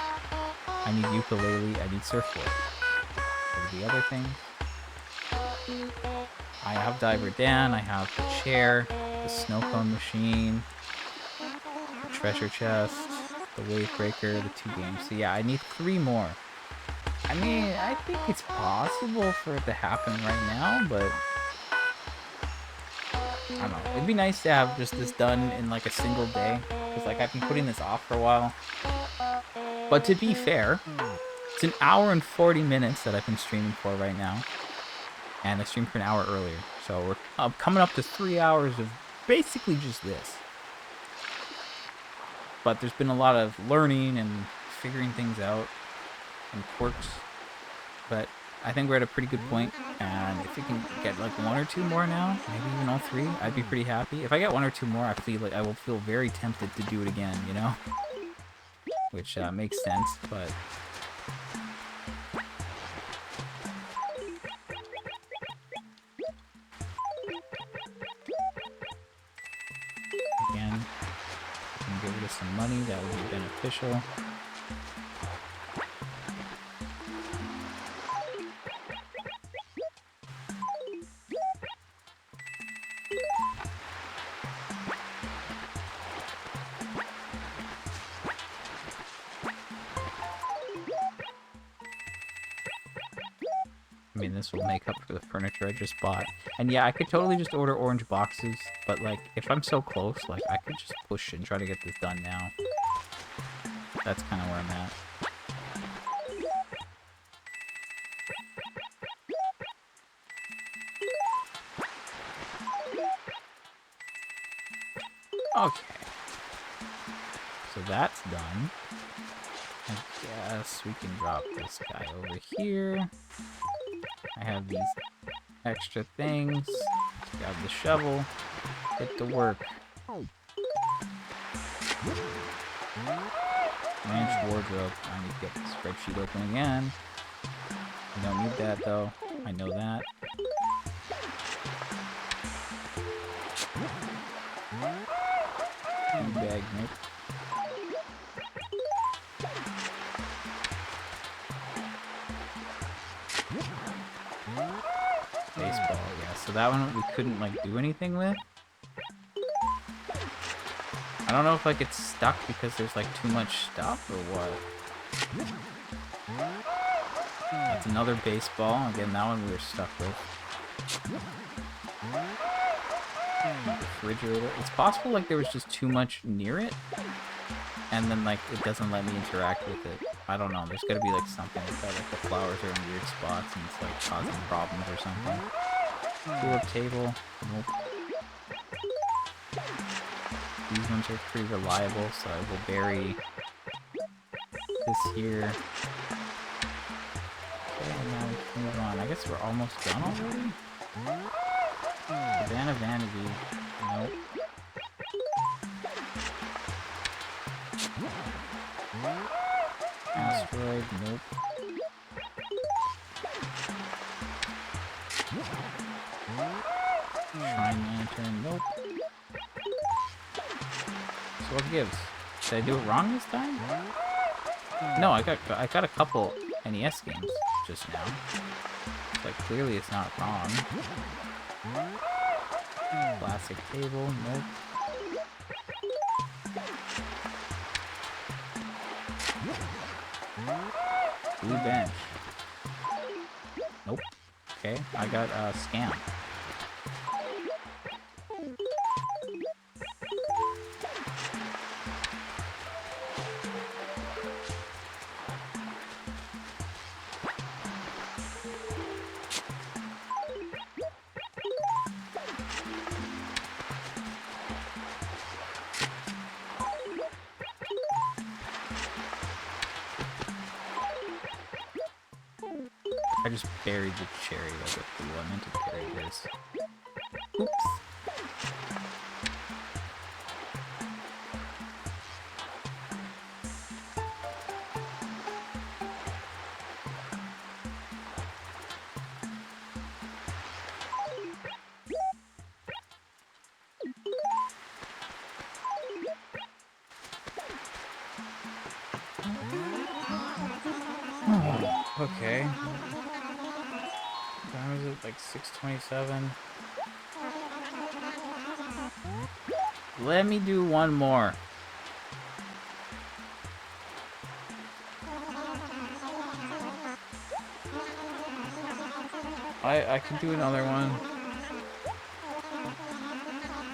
I need ukulele, I need surfboard. What are the other things? I have Diver Dan, I have the chair, the snow cone machine, the treasure chest, the wave breaker, the 2 games. So yeah, I need 3 more. I mean, I think it's possible for it to happen right now, but I don't know. It'd be nice to have just this done in like a single day. because like I've been putting this off for a while. But to be fair, it's an hour and 40 minutes that I've been streaming for right now, and I streamed for an hour earlier, so we're coming up to 3 hours of basically just this. But there's been a lot of learning and figuring things out and quirks, but I think we're at a pretty good point, and if we can get like 1 or 2 more now, maybe even all 3, I'd be pretty happy. If I get 1 or 2 more, I feel like I will feel very tempted to do it again, you know? Which makes sense, but again, can get rid of some money, that would be beneficial. I mean, this will make up for the furniture I just bought. And yeah, I could totally just order orange boxes, but like, if I'm so close, like, I could just push and try to get this done now. That's kind of where I'm at. Okay. So that's done. I guess we can drop this guy over here. I have these extra things. Grab the shovel. Get to work. Ranch wardrobe. I need to get the spreadsheet open again. I don't need that though. I know that. Bag, nope. Baseball, yeah. So that one we couldn't like do anything with. I don't know if like it's stuck because there's like too much stuff or what. That's another baseball. Again, that one we were stuck with. Refrigerator. It's possible like there was just too much near it, and then like it doesn't let me interact with it. I don't know. There's gotta be like something like that. Like the flowers are in weird spots and it's like causing problems or something. Tulip table. Nope. These ones are pretty reliable, so I will bury this here. Okay, now we can move on. I guess we're almost done already? Savannah Vanity. Nope. Asteroid. Nope. Shrine Lantern. Nope. So what gives? Did I do it wrong this time? No, I got a couple NES games just now. Like clearly it's not wrong. Classic table, nope. Blue bench. Nope. Okay, I got scam. I just buried the cherry like a fool. I meant to bury this. Oops. Okay. How is it? Like 6:27. Let me do one more. I can do another one.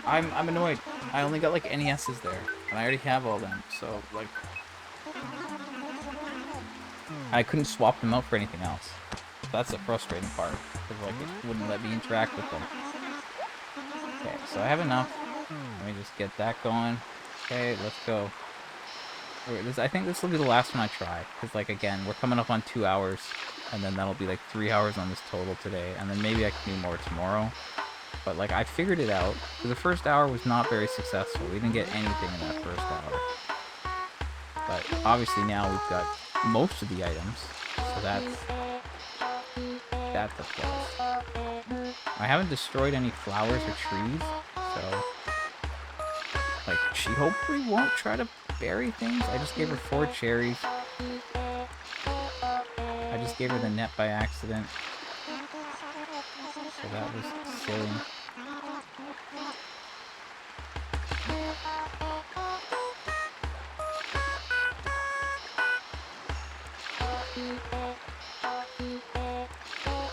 I'm annoyed. I only got like NESs there, and I already have all them, so like I couldn't swap them out for anything else. That's the frustrating part, because like it wouldn't let me interact with them. Okay, so I have enough. Let me just get that going. Okay, let's go. I think this will be the last one I try, because like again, we're coming up on 2 hours, and then that'll be like 3 hours on this total today, and then maybe I can do more tomorrow. But like I figured it out. The first hour was not very successful. We didn't get anything in that first hour. But obviously now we've got most of the items, so that's a plus. I haven't destroyed any flowers or trees, so like she hopefully won't try to bury things. I just gave her 4 cherries. I just gave her the net by accident, so that was silly.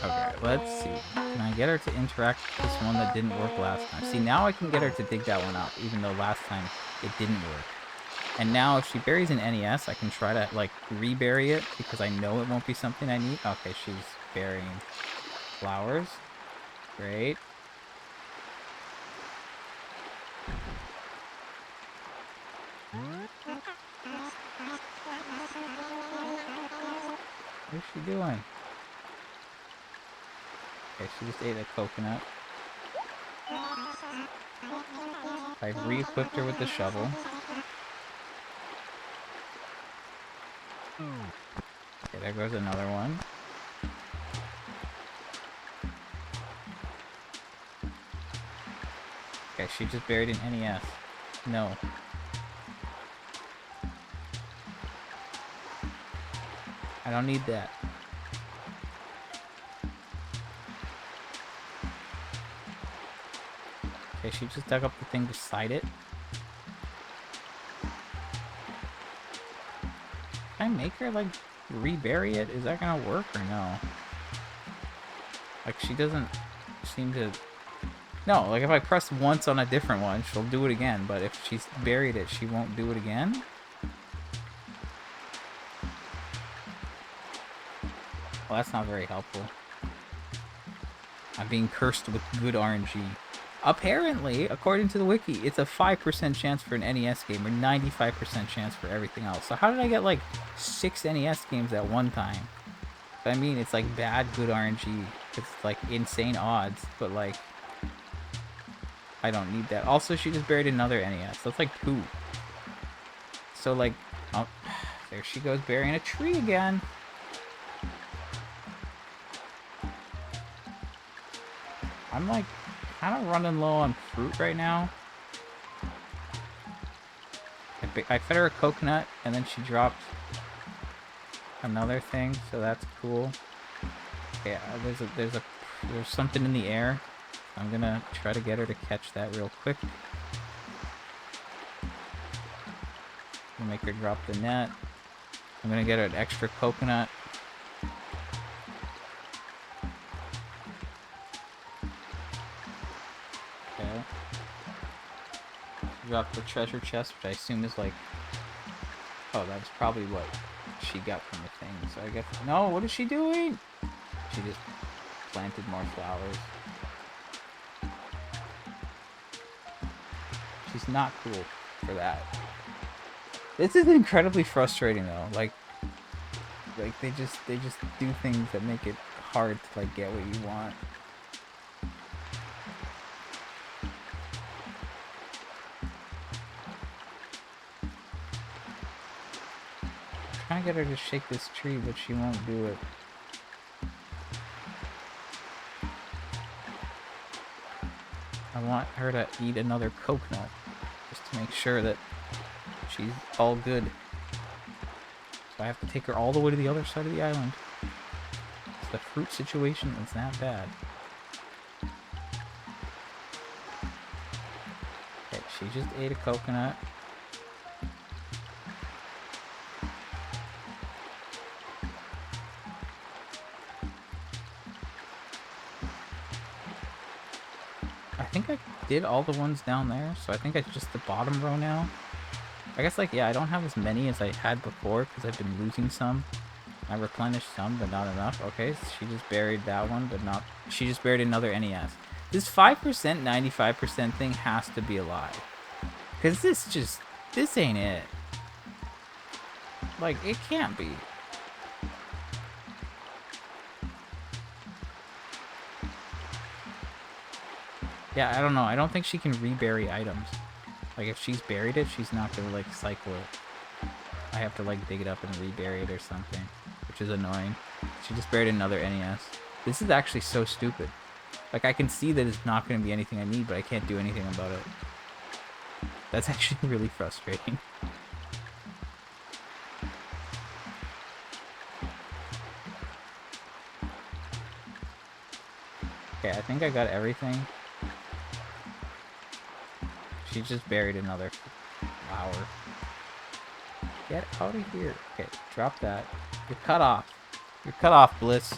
Okay, let's see. Can I get her to interact with this one that didn't work last time? See, now I can get her to dig that one up, even though last time it didn't work. And now if she buries an NES, I can try to, like, rebury it, because I know it won't be something I need. Okay, she's burying flowers. Great. What's she doing? Okay, she just ate a coconut. I've re-equipped her with the shovel. Okay, there goes another one. Okay, she just buried an NES. No. I don't need that. Okay, she just dug up the thing beside it. Can I make her, like, rebury it? Is that gonna work or no? Like, she doesn't seem to... No, like, if I press once on a different one, she'll do it again. But if she's buried it, she won't do it again? Well, that's not very helpful. I'm being cursed with good RNG. Apparently, according to the wiki, it's a 5% chance for an NES game or 95% chance for everything else. So how did I get like 6 NES games at one time? I mean, it's like bad good RNG. It's like insane odds, but like I don't need that. Also, she just buried another NES. That's like 2. So like, oh, there she goes burying a tree again. I'm like kind of running low on fruit right now. I fed her a coconut, and then she dropped another thing, so that's cool. Okay, there's something in the air. I'm gonna try to get her to catch that real quick. Make her drop the net. I'm gonna get her an extra coconut. Okay. Drop the treasure chest, which I assume is like... Oh, that's probably what she got from the thing. So I guess... No, what is she doing? She just planted more flowers. She's not cool for that. This is incredibly frustrating though. Like they just do things that make it hard to like get what you want. I'm trying to get her to shake this tree, but she won't do it. I want her to eat another coconut just to make sure that she's all good. So I have to take her all the way to the other side of the island. So the fruit situation is not bad. Okay, she just ate a coconut. I think I did all the ones down there, so I think it's just the bottom row now. I guess, like, yeah, I don't have as many as I had before because I've been losing some. I replenished some, but not enough. Okay, so she just buried that one, but not... She just buried another NES. This 5%, 95% thing has to be a lie. Because this ain't it. Like, it can't be. Yeah, I don't know. I don't think she can rebury items. Like, if she's buried it, she's not gonna, like, cycle it. I have to, like, dig it up and rebury it or something, which is annoying. She just buried another NES. This is actually so stupid. Like, I can see that it's not gonna be anything I need, but I can't do anything about it. That's actually really frustrating. Okay, I think I got everything. She just buried another flower. Get out of here. Okay, drop that. You're cut off. You're cut off, Bliss.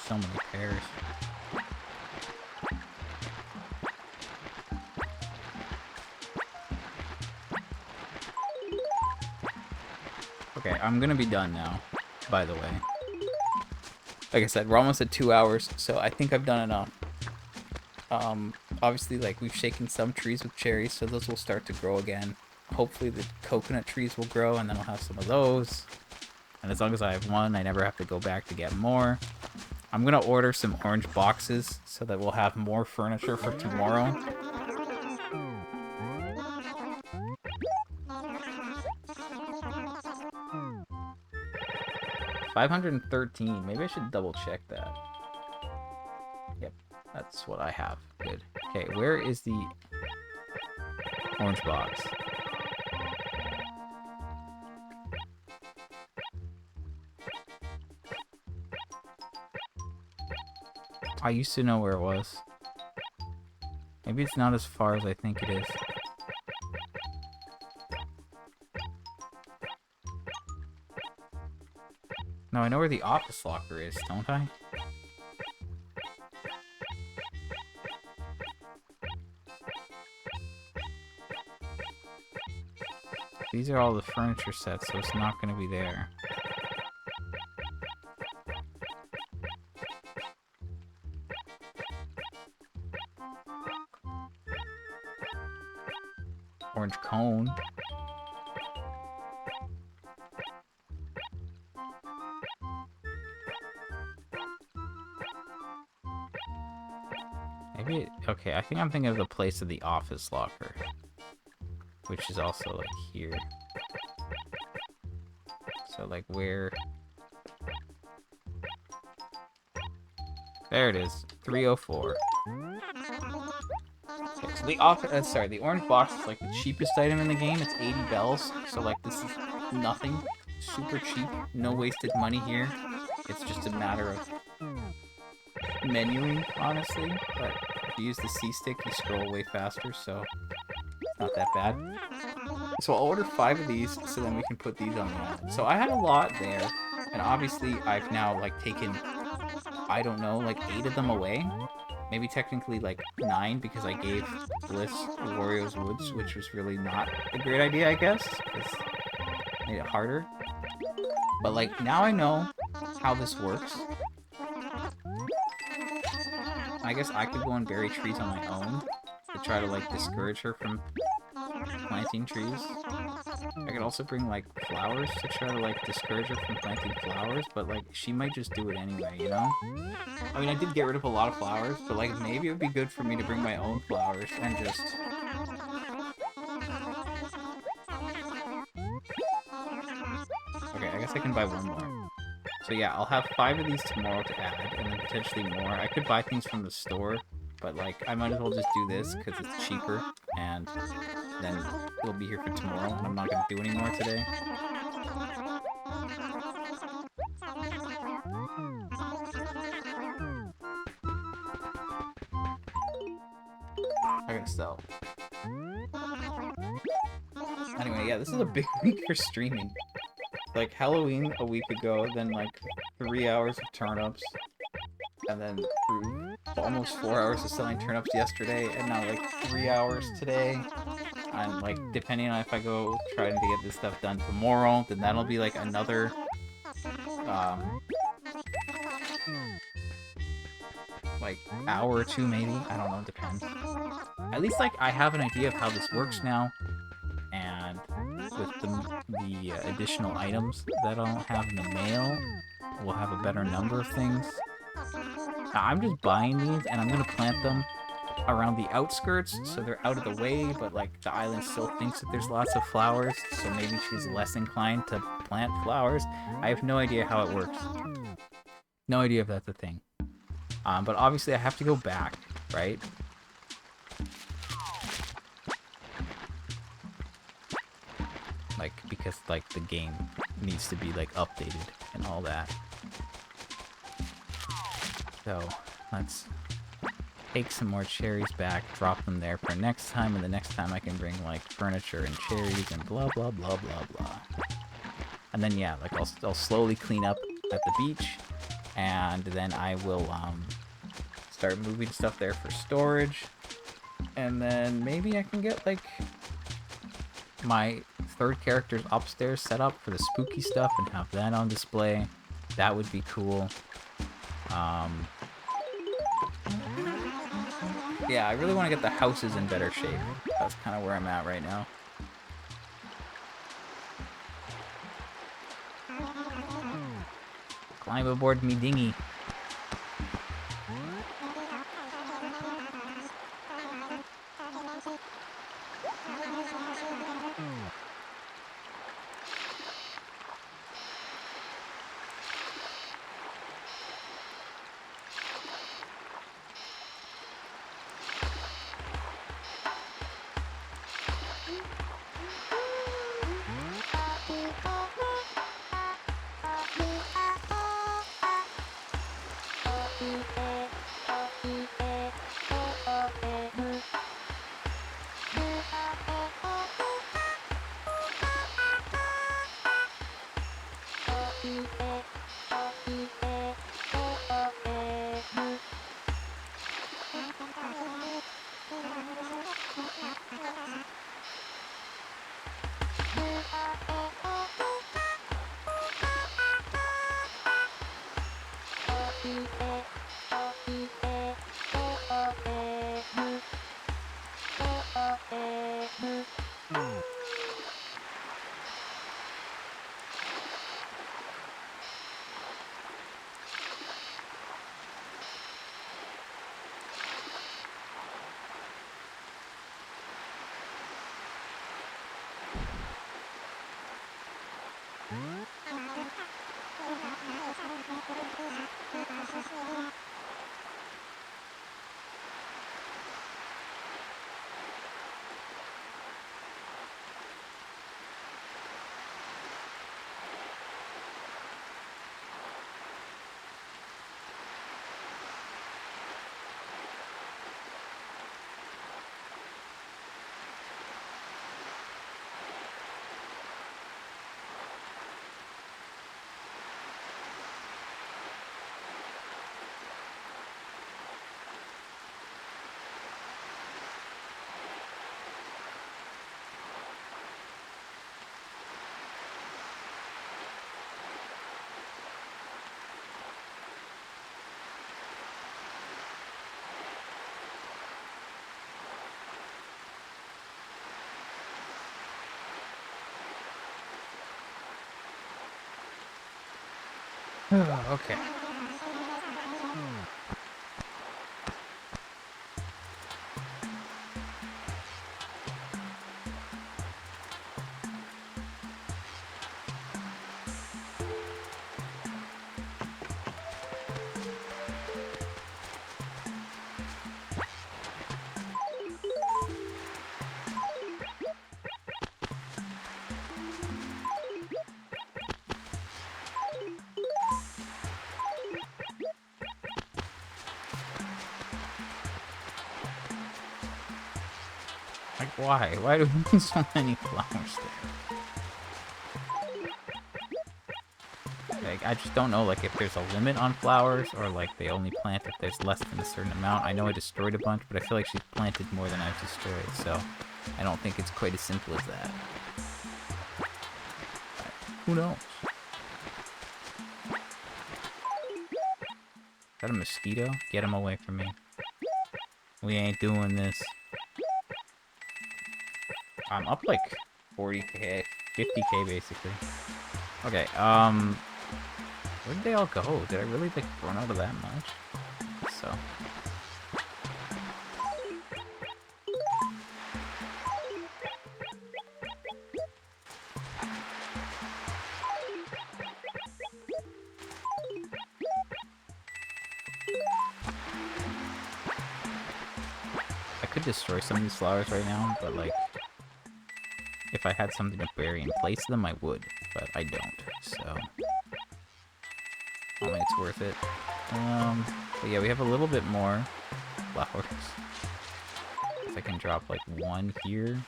So many pears. Okay, I'm gonna be done now, by the way. Like I said, we're almost at 2 hours, so I think I've done enough. Obviously, like, we've shaken some trees with cherries, so those will start to grow again. Hopefully the coconut trees will grow, and then I'll have some of those. And as long as I have one, I never have to go back to get more. I'm gonna order some orange boxes so that we'll have more furniture for tomorrow. $513. Maybe I should double check that. Yep, that's what I have. Good. Okay, where is the orange box? I used to know where it was. Maybe it's not as far as I think it is. No, I know where the office locker is, don't I? These are all the furniture sets, so it's not going to be there. Orange cone. Maybe okay, I think I'm thinking of the place of the office locker, which is also, like, here. So, like, where... There it is. 304. Okay, so the orange box is, like, the cheapest item in the game. It's 80 bells. So, like, this is nothing. Super cheap. No wasted money here. It's just a matter of menuing, honestly. But if you use the C-stick, you scroll way faster, so it's not that bad. So I'll order 5 of these, so then we can put these on the island. So I had a lot there, and obviously I've now, like, taken, I don't know, like, 8 of them away. Maybe technically, like, 9, because I gave Bliss Wario's Woods, which was really not a great idea, I guess, because it made it harder. But, like, now I know how this works. I guess I could go and bury trees on my own to try to, like, discourage her from planting trees. I could also bring, like, flowers to try to, like, discourage her from planting flowers, but, like, she might just do it anyway, you know? I mean, I did get rid of a lot of flowers, but, like, maybe it would be good for me to bring my own flowers and just... Okay, I guess I can buy one more. So yeah, I'll have 5 of these tomorrow to add, and then potentially more. I could buy things from the store, but, like, I might as well just do this because it's cheaper, and then we'll be here for tomorrow, and I'm not going to do any more today. Okay, so... Anyway, yeah, this is a big week for streaming. like Halloween a week ago, then like 3 hours of turnips, and then almost 4 hours of selling turnips yesterday, and now like 3 hours today. And like depending on if I go trying to get this stuff done tomorrow, then that'll be like another like hour or two maybe. I don't know, it depends. At least like I have an idea of how this works now, and with the additional items that I'll have in the mail, we'll have a better number of things. Now, I'm just buying these and I'm gonna plant them around the outskirts so they're out of the way, but like the island still thinks that there's lots of flowers, so maybe she's less inclined to plant flowers. I have no idea how it works. No idea if that's a thing. But obviously I have to go back, right? Like, because like the game needs to be like updated and all that. So let's take some more cherries back, drop them there for next time, and the next time I can bring like furniture and cherries and blah blah blah blah blah. And then yeah, like I'll slowly clean up at the beach, and then I will start moving stuff there for storage, and then maybe I can get like my third character's upstairs set up for the spooky stuff and have that on display. That would be cool. Yeah, I really want to get the houses in better shape. That's kind of where I'm at right now. Climb aboard me dinghy. Okay. Like, why? Why do we need so many flowers there? Like, I just don't know, like, if there's a limit on flowers, or, like, they only plant if there's less than a certain amount. I know I destroyed a bunch, but I feel like she's planted more than I've destroyed, so I don't think it's quite as simple as that. But who knows? Is that a mosquito? Get him away from me. We ain't doing this. I'm up, like, 40k, 50k, basically. Okay, where did they all go? Did I really, like, run out of that much? So. I could destroy some of these flowers right now, but, like, if I had something to bury in place of them, I would, but I don't, so I don't think it's worth it. But yeah, we have a little bit more flowers. If I can drop, like, one here.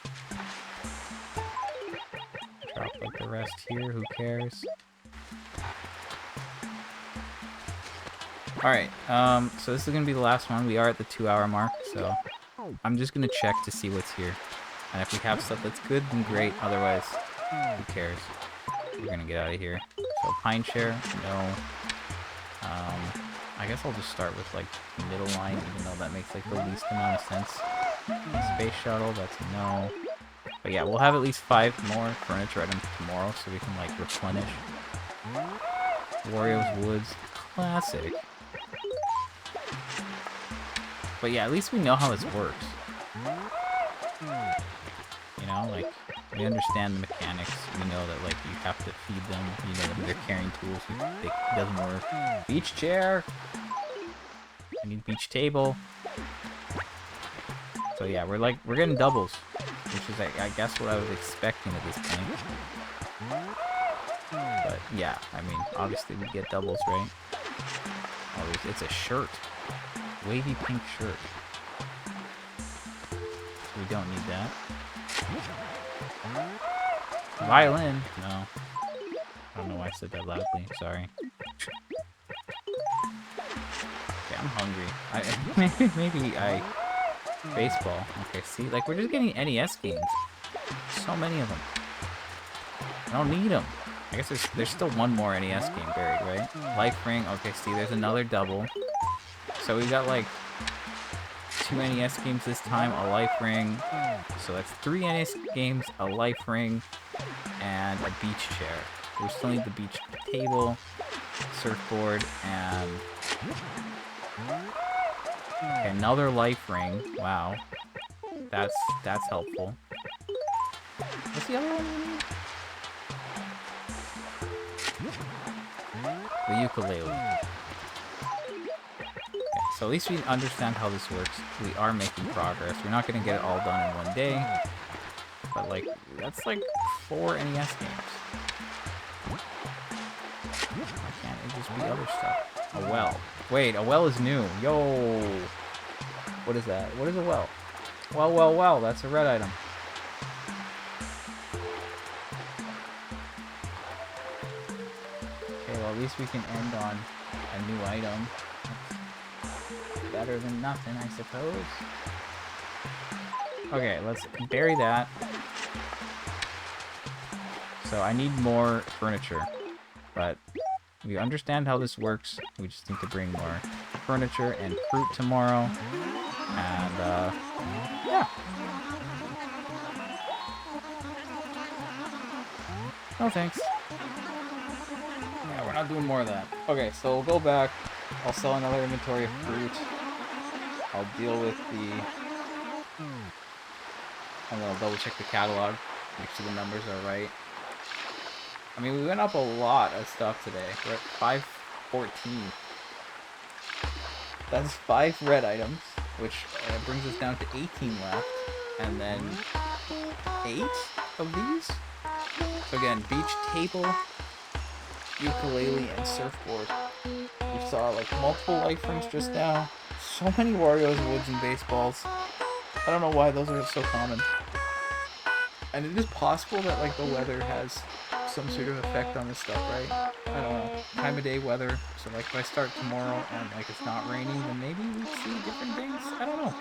Drop, like, the rest here, who cares? Alright, so this is gonna be the last one. We are at the 2-hour mark, so I'm just gonna check to see what's here. And if we have stuff that's good, then great. Otherwise, who cares? We're gonna get out of here. So pine share, no. I guess I'll just start with, like, middle line, even though that makes, like, the least amount of sense. Space shuttle, that's a no. But yeah, we'll have at least 5 more furniture items tomorrow, so we can, like, replenish. Wario's Woods, classic. But yeah, at least we know how this works. You know, like, we understand the mechanics. We know that, like, you have to feed them. You know that they're carrying tools. It doesn't work. Beach chair! I need beach table. So yeah, we're getting doubles. Which is, I guess, what I was expecting at this point. But yeah, I mean, obviously we get doubles, right? Oh, it's a shirt. Wavy pink shirt. We don't need that. Violin? No. I don't know why I said that loudly. Sorry. Okay, I'm hungry. Maybe I... Baseball. Okay, see? Like, we're just getting NES games. So many of them. I don't need them. I guess there's still one more NES game buried, right? Life Ring. Okay, see, there's another double. So we got, like, 2 NES games this time, a Life Ring. So that's 3 NES games, a Life Ring, and a beach chair. We still need the beach table, surfboard, and okay, another Life Ring. Wow, that's helpful. What's the other one we need? The ukulele. So at least we understand how this works. We are making progress. We're not going to get it all done in one day. But, like, that's like 4 NES games. Why can't it just be other stuff? A well. Wait, a well is new. Yo! What is that? What is a well? Well. That's a red item. Okay, well, at least we can end on a new item. Better than nothing, I suppose. Okay, let's bury that. So I need more furniture, but we understand how this works. We just need to bring more furniture and fruit tomorrow. And, yeah. No thanks. Yeah, we're not doing more of that. Okay, so we'll go back. I'll sell another inventory of fruit. I'll deal with the... And then I'll double check the catalog. Make sure the numbers are right. I mean, we went up a lot of stuff today. We're at 514. That's 5 red items, which brings us down to 18 left. And then 8 of these. So again, beach table, ukulele, and surfboard. We saw like multiple life rings just now. So many Wario's, Woods, and baseballs. I don't know why those are so common. And it is possible that like the weather has some sort of effect on this stuff, right? I don't know. Time of day, weather. So like if I start tomorrow and like it's not raining, then maybe we see different things. I don't know.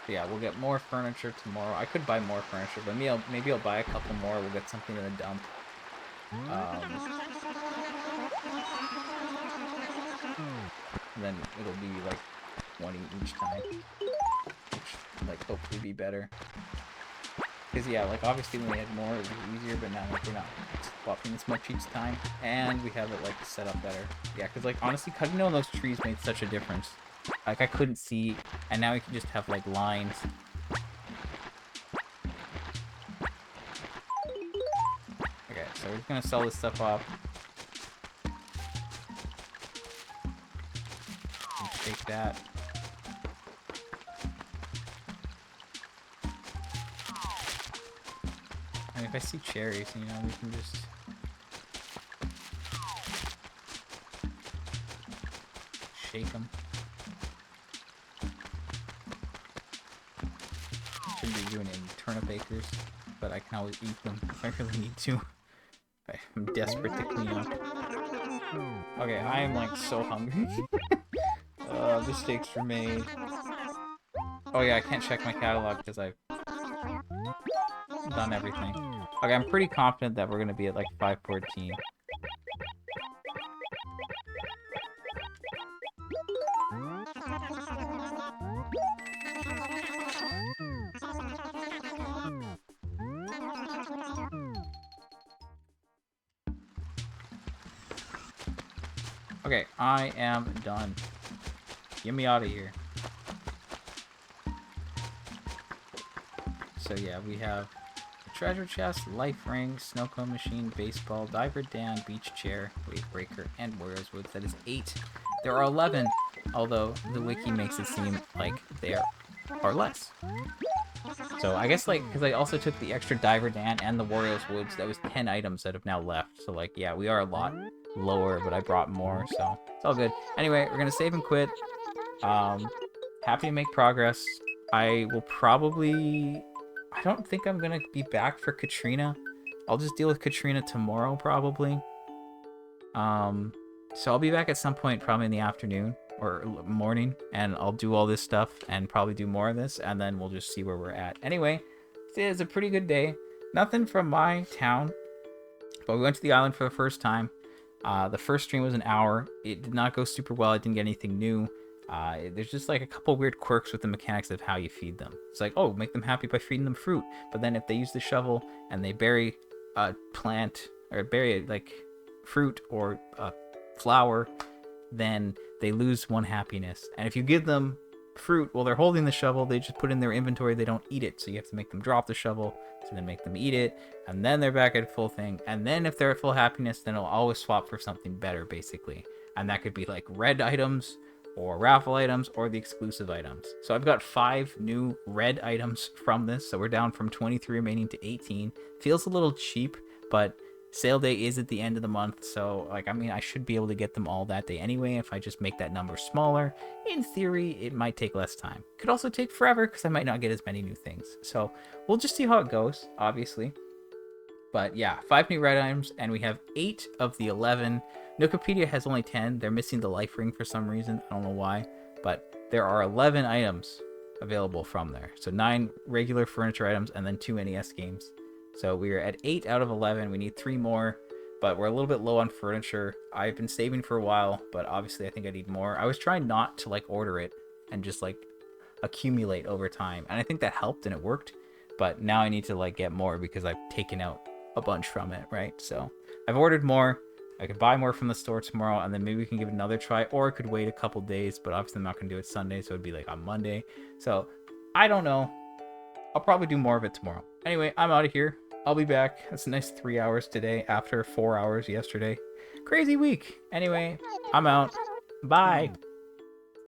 Yeah, we'll get more furniture tomorrow. I could buy more furniture, but maybe I'll buy a couple more. We'll get something in the dump. And then it'll be like 20 each time, which like hopefully be better. Because yeah, like obviously when we had more, it was easier, but now like we're not swapping as much each time, and we have it like set up better. Yeah, because like honestly, cutting down those trees made such a difference. Like I couldn't see, and now we can just have like lines. Okay, so we're just gonna sell this stuff off. Take that. And if I see cherries, you know, we can just shake them. Shouldn't be doing any turnip acres, but I can always eat them if I really need to. I'm desperate to clean up. Okay, I am like so hungry. Mistakes were made. Oh yeah, I can't check my catalog because I've done everything. Okay, I'm pretty confident that we're gonna be at like 514. Okay, I am done. Get me out of here. So yeah, we have treasure chest, life ring, snow cone machine, baseball, diver Dan, beach chair, wave breaker, and warrior's wood. That is 8. There are 11, although the wiki makes it seem like there are less. So I guess like, because I also took the extra diver Dan and the warrior's woods, that was 10 items that have now left. So like, yeah, we are a lot lower, but I brought more, so it's all good. Anyway, we're gonna save and quit. Happy to make progress. I will probably... I don't think I'm gonna be back for Katrina. I'll just deal with Katrina tomorrow, probably. So I'll be back at some point, probably in the afternoon or morning, and I'll do all this stuff and probably do more of this, and then we'll just see where we're at. Anyway, it's a pretty good day. Nothing from my town, but we went to the island for the first time. The first stream was an hour. It did not go super well. I didn't get anything new. There's just like a couple weird quirks with the mechanics of how you feed them. It's like, oh, make them happy by feeding them fruit. But then if they use the shovel and they bury a plant or bury like fruit or a flower, then they lose 1 happiness. And if you give them fruit while they're holding the shovel, they just put in their inventory, they don't eat it. So you have to make them drop the shovel, so then make them eat it, and then they're back at full thing. And then if they're at full happiness, then it'll always swap for something better, basically. And that could be like red items, or raffle items, or the exclusive items. So I've got 5 new red items from this, so we're down from 23 remaining to 18. Feels a little cheap, but sale day is at the end of the month, so like, I mean, I should be able to get them all that day anyway if I just make that number smaller. In theory, it might take less time. Could also take forever because I might not get as many new things. So we'll just see how it goes, obviously. But yeah, 5 new red items, and we have 8 of the 11. Wikipedia has only 10. They're missing the life ring for some reason. I don't know why, but there are 11 items available from there. So 9 regular furniture items and then 2 NES games. So we're at 8 out of 11. We need 3 more, but we're a little bit low on furniture. I've been saving for a while, but obviously I think I need more. I was trying not to like order it and just like accumulate over time, and I think that helped and it worked. But now I need to like get more because I've taken out a bunch from it, right? So I've ordered more. I could buy more from the store tomorrow, and then maybe we can give it another try, or I could wait a couple days, but obviously I'm not going to do it Sunday, so it'd be like on Monday. So I don't know. I'll probably do more of it tomorrow. Anyway, I'm out of here. I'll be back. That's a nice 3 hours today after 4 hours yesterday. Crazy week. Anyway, I'm out. Bye.